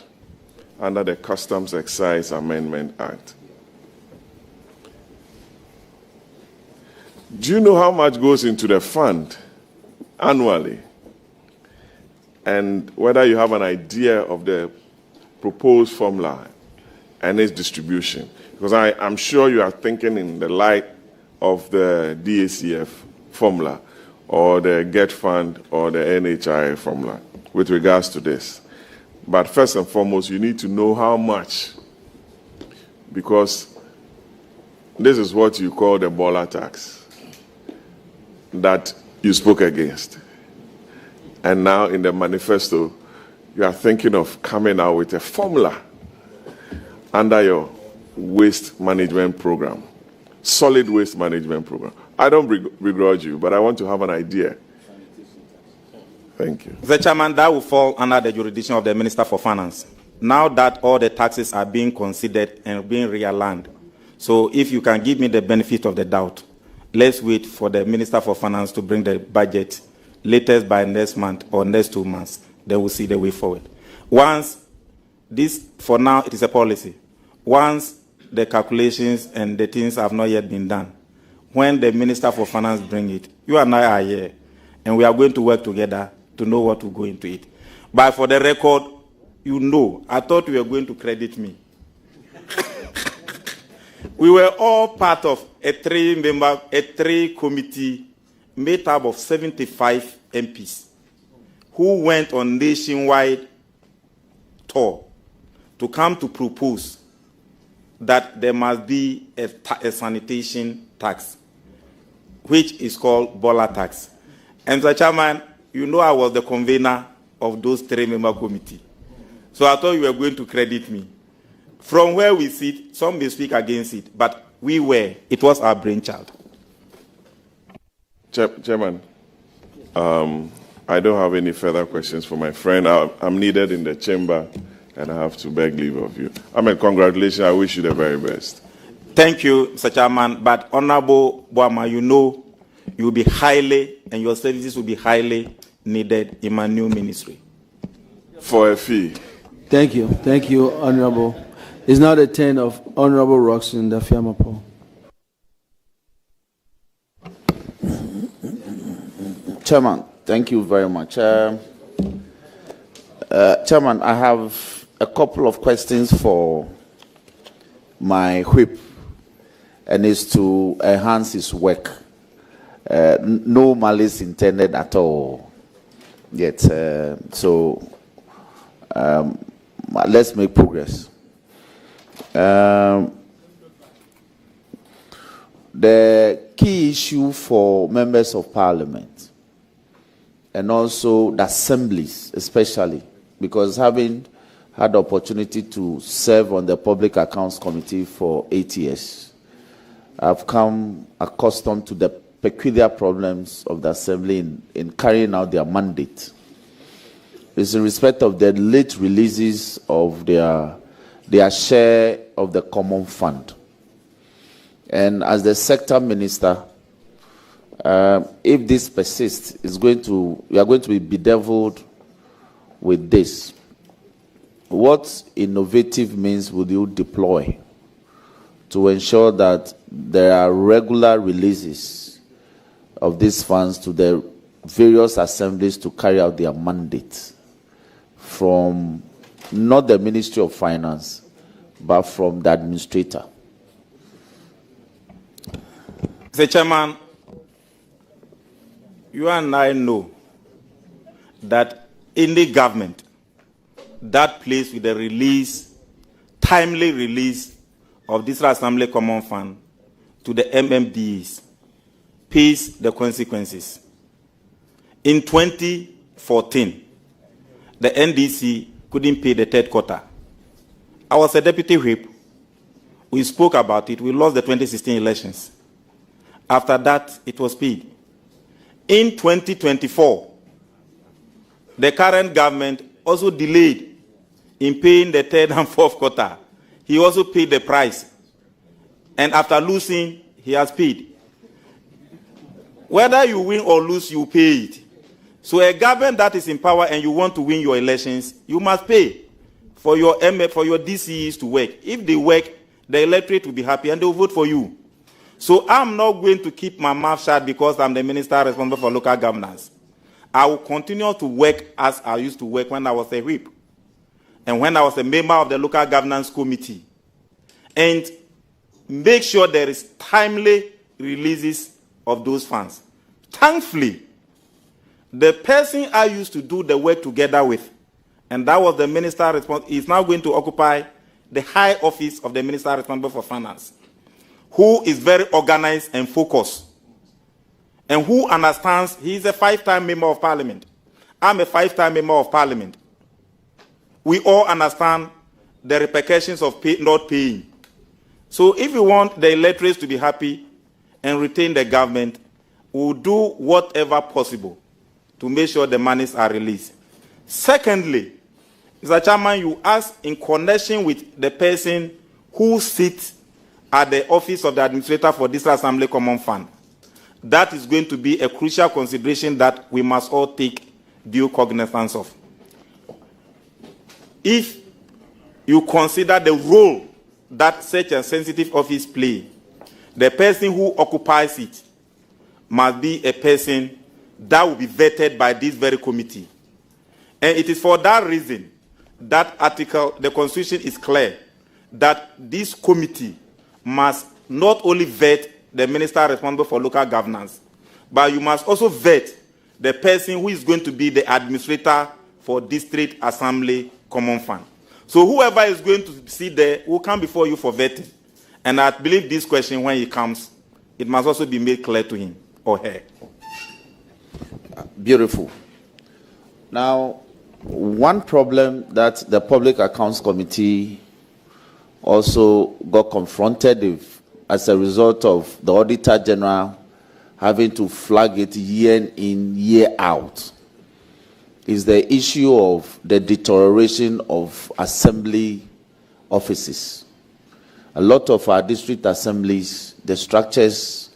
Speaker 9: under the Customs Excise Amendment Act. Do you know how much goes into the fund annually? And whether you have an idea of the proposed formula and its distribution? Because I'm sure you are thinking in the light of the DACF formula or the GET fund or the NHI formula with regards to this. But first and foremost, you need to know how much, because this is what you call the baller tax that you spoke against. And now in the manifesto, you are thinking of coming out with a formula under your waste management program, solid waste management program. I don't begrudge you, but I want to have an idea. Thank you.
Speaker 2: Mr. Chairman, that will fall under the jurisdiction of the Minister for Finance. Now that all the taxes are being considered and being realigned, so if you can give me the benefit of the doubt, let's wait for the Minister for Finance to bring the budget latest by next month or next 2 months. Then we'll see the way forward. Once this, for now, it is a policy. Once the calculations and the things have not yet been done, when the Minister for Finance bring it, you and I are here, and we are going to work together to know what will go into it. But for the record, you know, I thought you were going to credit me. We were all part of a three committee made up of 75 MPs who went on nationwide tour to come to propose that there must be a sanitation tax, which is called baller tax. And Mr. Chairman, you know I was the convener of those 3-member committee. So I thought you were going to credit me. From where we sit, some may speak against it, but it was our brainchild.
Speaker 9: Chairman, I don't have any further questions for my friend. I'm needed in the chamber, and I have to beg leave of you. Ahmed, congratulations. I wish you the very best.
Speaker 2: Thank you, Mr. Chairman. But Honorable Boama, you know you will be highly, and your services will be highly needed in my new ministry.
Speaker 9: For a fee.
Speaker 5: Thank you, Honorable. It's now the turn of Honorable Roxin Dafiamapo.
Speaker 10: Chairman, thank you very much. Chairman, I have a couple of questions for my whip, and it's to enhance his work. No malice intended at all. Yet, let's make progress. The key issue for members of parliament and also the assemblies, especially, because having had the opportunity to serve on the Public Accounts Committee for 8 years, I've come accustomed to the peculiar problems of the assembly in carrying out their mandate. It's in respect of the late releases of their share of the common fund. And as the sector minister, If this persists, we are going to be bedeviled with this. What innovative means will you deploy to ensure that there are regular releases of these funds to the various assemblies to carry out their mandate from not the Ministry of Finance, but from the administrator?
Speaker 2: Mr. Chairman, you and I know that any government that plays with the timely release of this Assembly Common Fund to the MMDs pays the consequences. In 2014, the NDC couldn't pay the third quarter. I was a deputy whip. We spoke about it. We lost the 2016 elections. After that, it was paid. In 2024, the current government also delayed in paying the third and fourth quarter. He also paid the price. And after losing, he has paid. Whether you win or lose, you pay it. So a government that is in power and you want to win your elections, you must pay for your DCEs to work. If they work, the electorate will be happy and they will vote for you. So I'm not going to keep my mouth shut because I'm the minister responsible for local governance. I will continue to work as I used to work when I was a whip and when I was a member of the local governance committee, and make sure there is timely releases of those funds. Thankfully, the person I used to do the work together with, and that was the minister responsible, is now going to occupy the high office of the minister responsible for finance, who is very organized and focused, and who understands he is a 5-time member of parliament. I'm a 5-time member of parliament. We all understand the repercussions of not paying. So if you want the electorates to be happy and retain the government, we'll do whatever possible to make sure the monies are released. Secondly, Mr. Chairman, you asked in connection with the person who sits at the office of the administrator for this Assembly Common Fund. That is going to be a crucial consideration that we must all take due cognizance of. If you consider the role that such a sensitive office plays, the person who occupies it must be a person that will be vetted by this very committee. And it is for that reason that article, the Constitution is clear that this committee must not only vet the minister responsible for local governance, but you must also vet the person who is going to be the administrator for District Assembly Common Fund. So whoever is going to sit there will come before you for vetting. And I believe this question, when he comes, it must also be made clear to him or her.
Speaker 10: Beautiful. Now, one problem that the Public Accounts Committee also got confronted with as a result of the Auditor General having to flag it year in, year out, is the issue of the deterioration of assembly offices. A lot of our district assemblies, the structures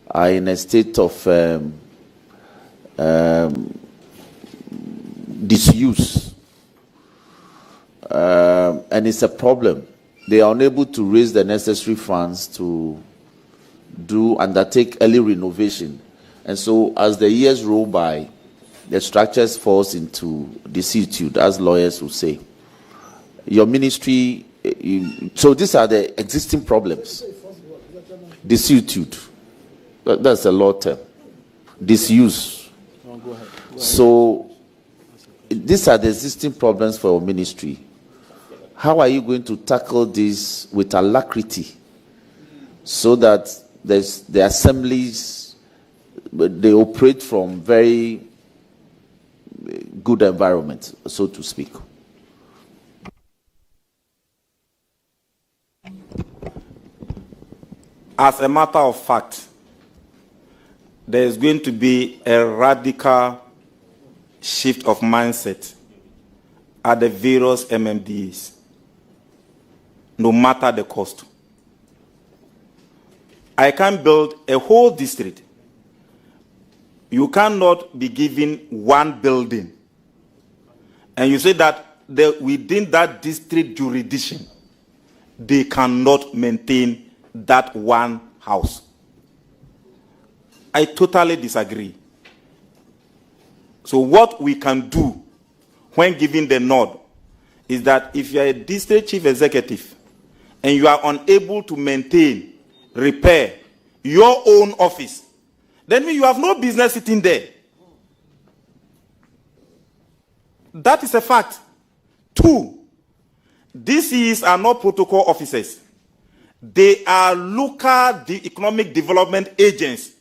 Speaker 10: are in a state of disuse, and it's a problem. They are unable to raise the necessary funds to undertake early renovation, and so as the years roll by, the structures falls into desuetude, as lawyers will say. Your ministry, so these are the existing problems. Desuetude, that's a law term. Disuse. So these are the existing problems for your ministry. How are you going to tackle this with alacrity so that the assemblies, they operate from very good environment, so to speak?
Speaker 2: As a matter of fact, there is going to be a radical shift of mindset at the various MMDs, no matter the cost. I can build a whole district You cannot be given one building. And you say that within that district jurisdiction, they cannot maintain that one house. I totally disagree. So what we can do when giving the nod is that if you are a district chief executive and you are unable to maintain, repair your own office, then you have no business sitting there. That is a fact. 2, DCs are not protocol officers. They are local economic development agents.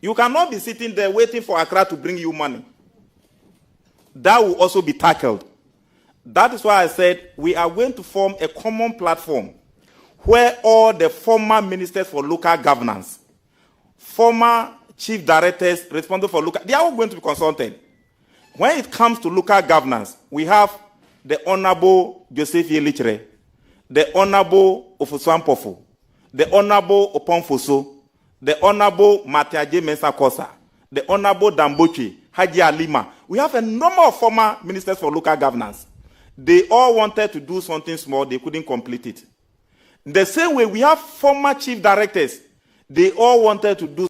Speaker 2: You cannot be sitting there waiting for Accra to bring you money. That will also be tackled. That is why I said we are going to form a common platform where all the former ministers for local governance, former chief directors responsible for local, they are all going to be consulted. When it comes to local governance, we have the Honorable Joseph Yelichre, the Honorable Ofusuampofu, the Honorable Oponfoso, the Honorable Matiaje Mensah Kosa, the Honorable Damboche, Haji Alima. We have a number of former ministers for local governance. They all wanted to do something small, they couldn't complete it. The same way, we have former chief directors. They all wanted to do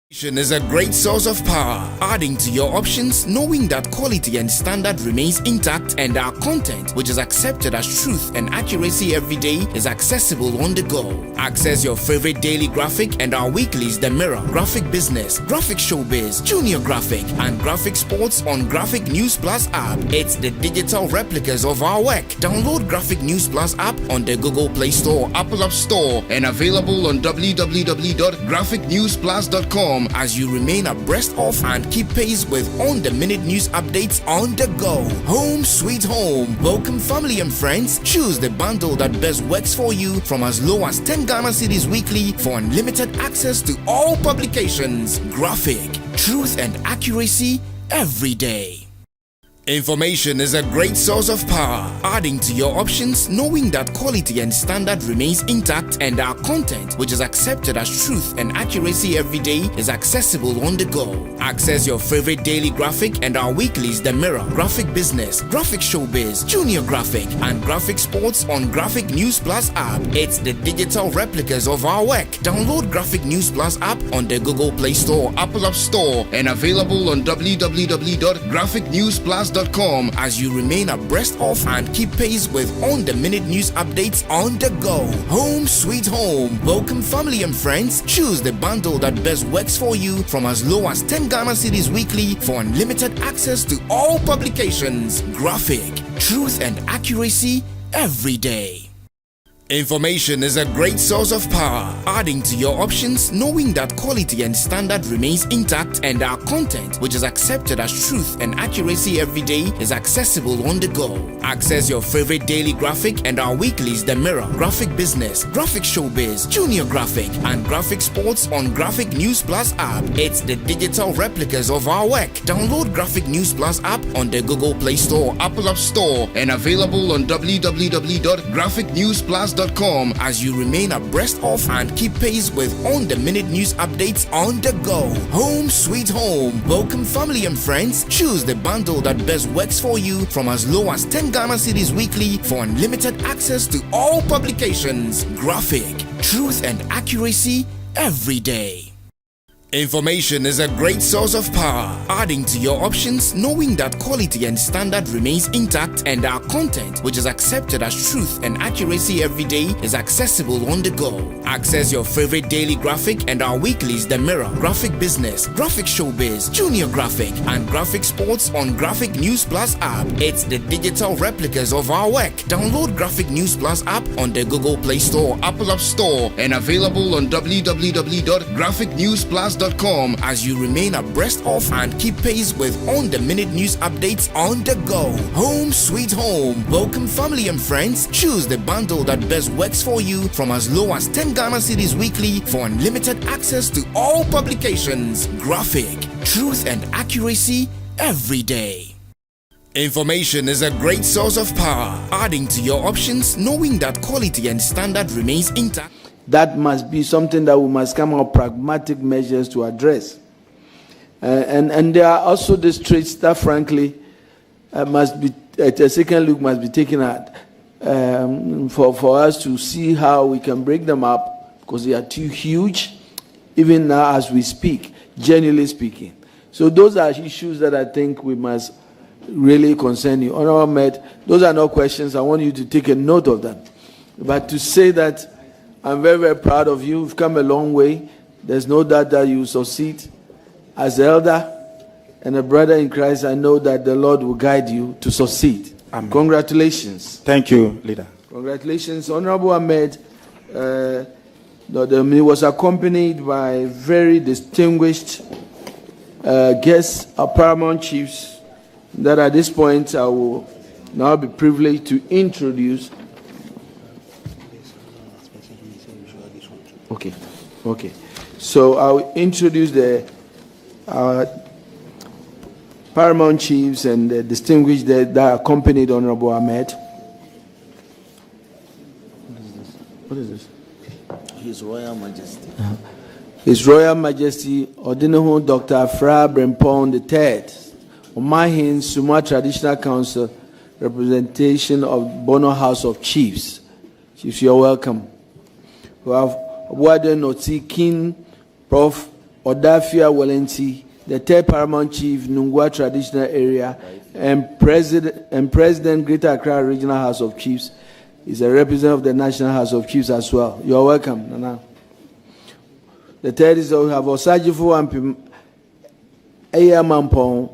Speaker 11: Is a great source of power, adding to your options, knowing that quality and standard remains intact, and our content, which is accepted as truth and accuracy every day, is accessible on the go. Access your favorite daily graphic and our weeklies The Mirror, Graphic Business, Graphic Showbiz, Junior Graphic, and Graphic Sports on Graphic News Plus app. It's the digital replicas of our work. Download Graphic News Plus app on the Google Play Store, Apple App Store, and available on www.graphicnewsplus.com. as you remain abreast of and keep pace with on-the-minute news updates on the go. Home sweet home. Welcome family and friends. Choose the bundle that best works for you from as low as 10 Ghana cedis weekly for unlimited access to all publications. Graphic, truth and accuracy every day. Information is a great source of power, adding to your options, knowing that quality and standard remains intact, and our content, which is accepted as truth and accuracy every day, is accessible on the go. Access your favorite daily graphic and our weeklies The Mirror, Graphic Business, Graphic Showbiz, Junior Graphic, and Graphic Sports on Graphic News Plus app. It's the digital replicas of our work. Download Graphic News Plus app on the Google Play Store, Apple App Store, and available on www.graphicnewsplus.com as you remain abreast of and keep pace with on-the-minute news updates on the go. Home sweet home. Welcome family and friends. Choose the bundle that best works for you from as low as 10 Ghana cedis weekly for unlimited access to all publications. Graphic, truth and accuracy every day. Information is a great source of power, adding to your options, knowing that quality and standard remains intact, and our content, which is accepted as truth and accuracy every day, is accessible on the go. Access your favorite daily graphic and our weeklies The Mirror, Graphic Business, Graphic Showbiz, Junior Graphic, and Graphic Sports on Graphic News Plus app. It's the digital replicas of our work. Download Graphic News Plus app on the Google Play Store, Apple App Store, and available on www.graphicnewsplus.com as you remain abreast of and keep pace with on-the-minute news updates on the go. Home sweet home. Welcome family and friends. Choose the bundle that best works for you from as low as 10 Ghana cedis weekly for unlimited access to all publications. Graphic, truth and accuracy every day. Information is a great source of power, adding to your options, knowing that quality and standard remains intact, and our content, which is accepted as truth and accuracy every day, is accessible on the go. Access your favorite daily graphic and our weeklies The Mirror, Graphic Business, Graphic Showbiz, Junior Graphic, and Graphic Sports on Graphic News Plus app. It's the digital replicas of our work. Download Graphic News Plus app on the Google Play Store, Apple App Store, and available on www.graphicnewsplus.com as you remain abreast of and keep pace with on-the-minute news updates on the go. Home sweet home. Welcome family and friends. Choose the bundle that best works for you from as low as 10 Ghana cedis weekly for unlimited access to all publications. Graphic, truth and accuracy every day. Information is a great source of power, adding to your options, knowing that quality and standard remains intact.
Speaker 5: That must be something that we must come up with pragmatic measures to address. And there are also the traits that, frankly, must be a second look must be taken at for us to see how we can break them up, because they are too huge, even now as we speak, genuinely speaking. So those are issues that I think we must really concern you. Honorable Ahmed, those are not questions. I want you to take a note of them. But to say that I'm very, very proud of you. You've come a long way. There's no doubt that you will succeed. As an elder and a brother in Christ, I know that the Lord will guide you to succeed.
Speaker 2: Amen.
Speaker 5: Congratulations.
Speaker 2: Thank you, Leader.
Speaker 5: Congratulations. Honorable Ahmed he was accompanied by very distinguished guests, our paramount chiefs, that at this point I will now be privileged to introduce. Okay. So I will introduce the paramount chiefs and the distinguished that accompanied Honorable Ahmed. What is this?
Speaker 10: His Royal Majesty.
Speaker 5: His Royal Majesty Odinoho Dr. Fra Brempong III, Omahin Suma Traditional Council, representation of Bono House of Chiefs. Chiefs, you're welcome. We have Wade Noti King Prof. Odafia Walenti, the third paramount chief, Nungwa traditional area, and President Greater Accra Regional House of Chiefs is a representative of the National House of Chiefs as well. You are welcome, Nana. The third is we have Osajifu and Eyamampong,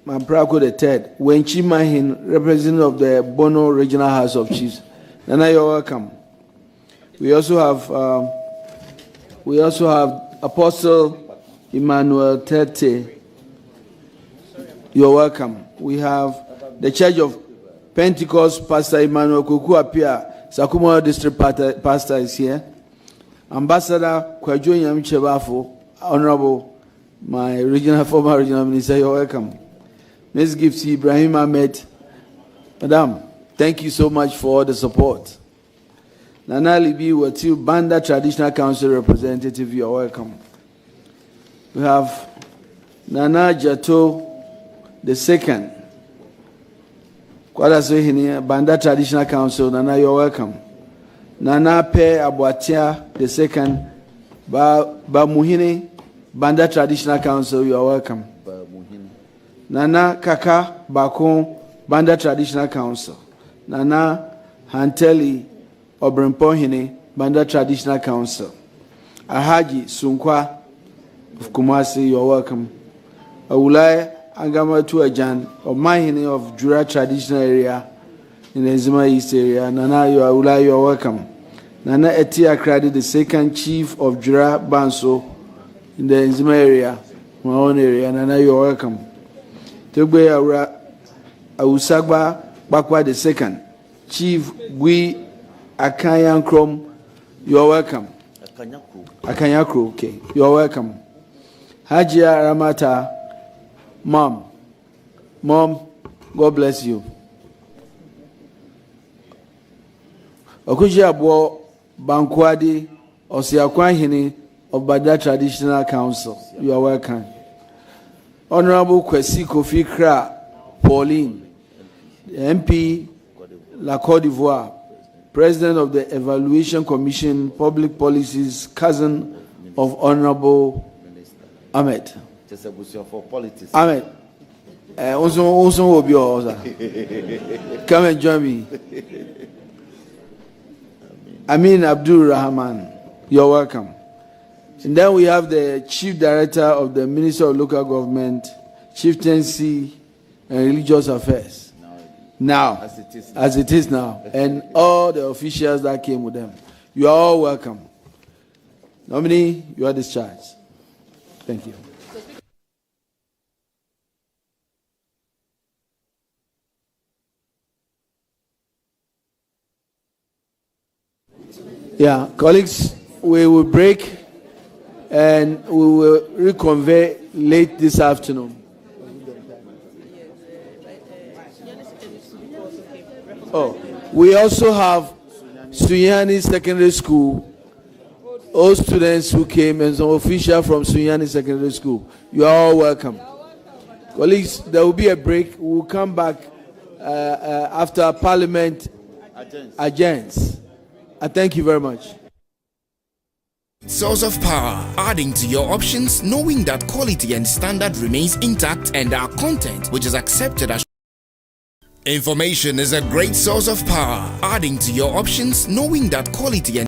Speaker 5: Mamprako the third, Wenchi Mahin, representative of the Bono Regional House of Chiefs. Nana, you are welcome. We also have Apostle Emmanuel Tete. You're welcome. We have the Church of Pentecost, Pastor Emmanuel Kuku Apia, Sakumo District Pastor is here. Ambassador Kwajo Nyamchebafo, Honorable, my former regional minister, you're welcome. Ms. Gifty Ibrahim Ahmed, Madam, thank you so much for all the support. Nana Libi Watiu Banda Traditional Council representative, you are welcome. We have Nana Jato the second. Kwadasohini Banda Traditional Council, Nana, you are welcome. Nana Pe Abuatia the second. Bamuhini Banda Traditional Council, you are welcome. Nana Kaka Bakon Banda Traditional Council. Nana Hanteli Obrenpohini Banda Traditional Council. Ahaji Sunkwa of Kumasi, you are welcome. Awulai Angamatu Ajan of Mahini of Jura Traditional Area in the Zima East area. Nana, you are welcome. Nana Eti Akradi, the second chief of Jura Banso in the Zima area, my own area. Nana, you are welcome. Tegbe Awusagba Bakwa, the second chief Gui Akanyankrom, you are welcome. Akanyakro, okay, you are welcome. Hajia Ramata, Mom, God bless you. Okuji Abo Bankwadi Osiakwahini of Bada Traditional Council, you are welcome. Honorable Kwesi Kofi Kra Pauline, MP, La Côte d'Ivoire, President of the Evaluation Commission, Public Policies, cousin of Honorable Ahmed. Ahmed, also will be yours. Come and join me. Amin Abdul Rahman, you're welcome. And then we have the Chief Director of the Ministry of Local Government, Chieftaincy and Religious Affairs. Now, as it is now, and all the officials that came with them. You are all welcome. Nominee, you are discharged. Thank you. Yeah, colleagues, we will break and we will reconvene late this afternoon. Oh, we also have Sunyani Secondary School. All students who came and some officials from Sunyani Secondary School. You are all welcome. Colleagues, there will be a break. We will come back after Parliament adjourns. I thank you very much.
Speaker 11: Source of power, adding to your options, knowing that quality and standard remains intact and our content, which is accepted as information, is a great source of power, adding to your options, knowing that quality and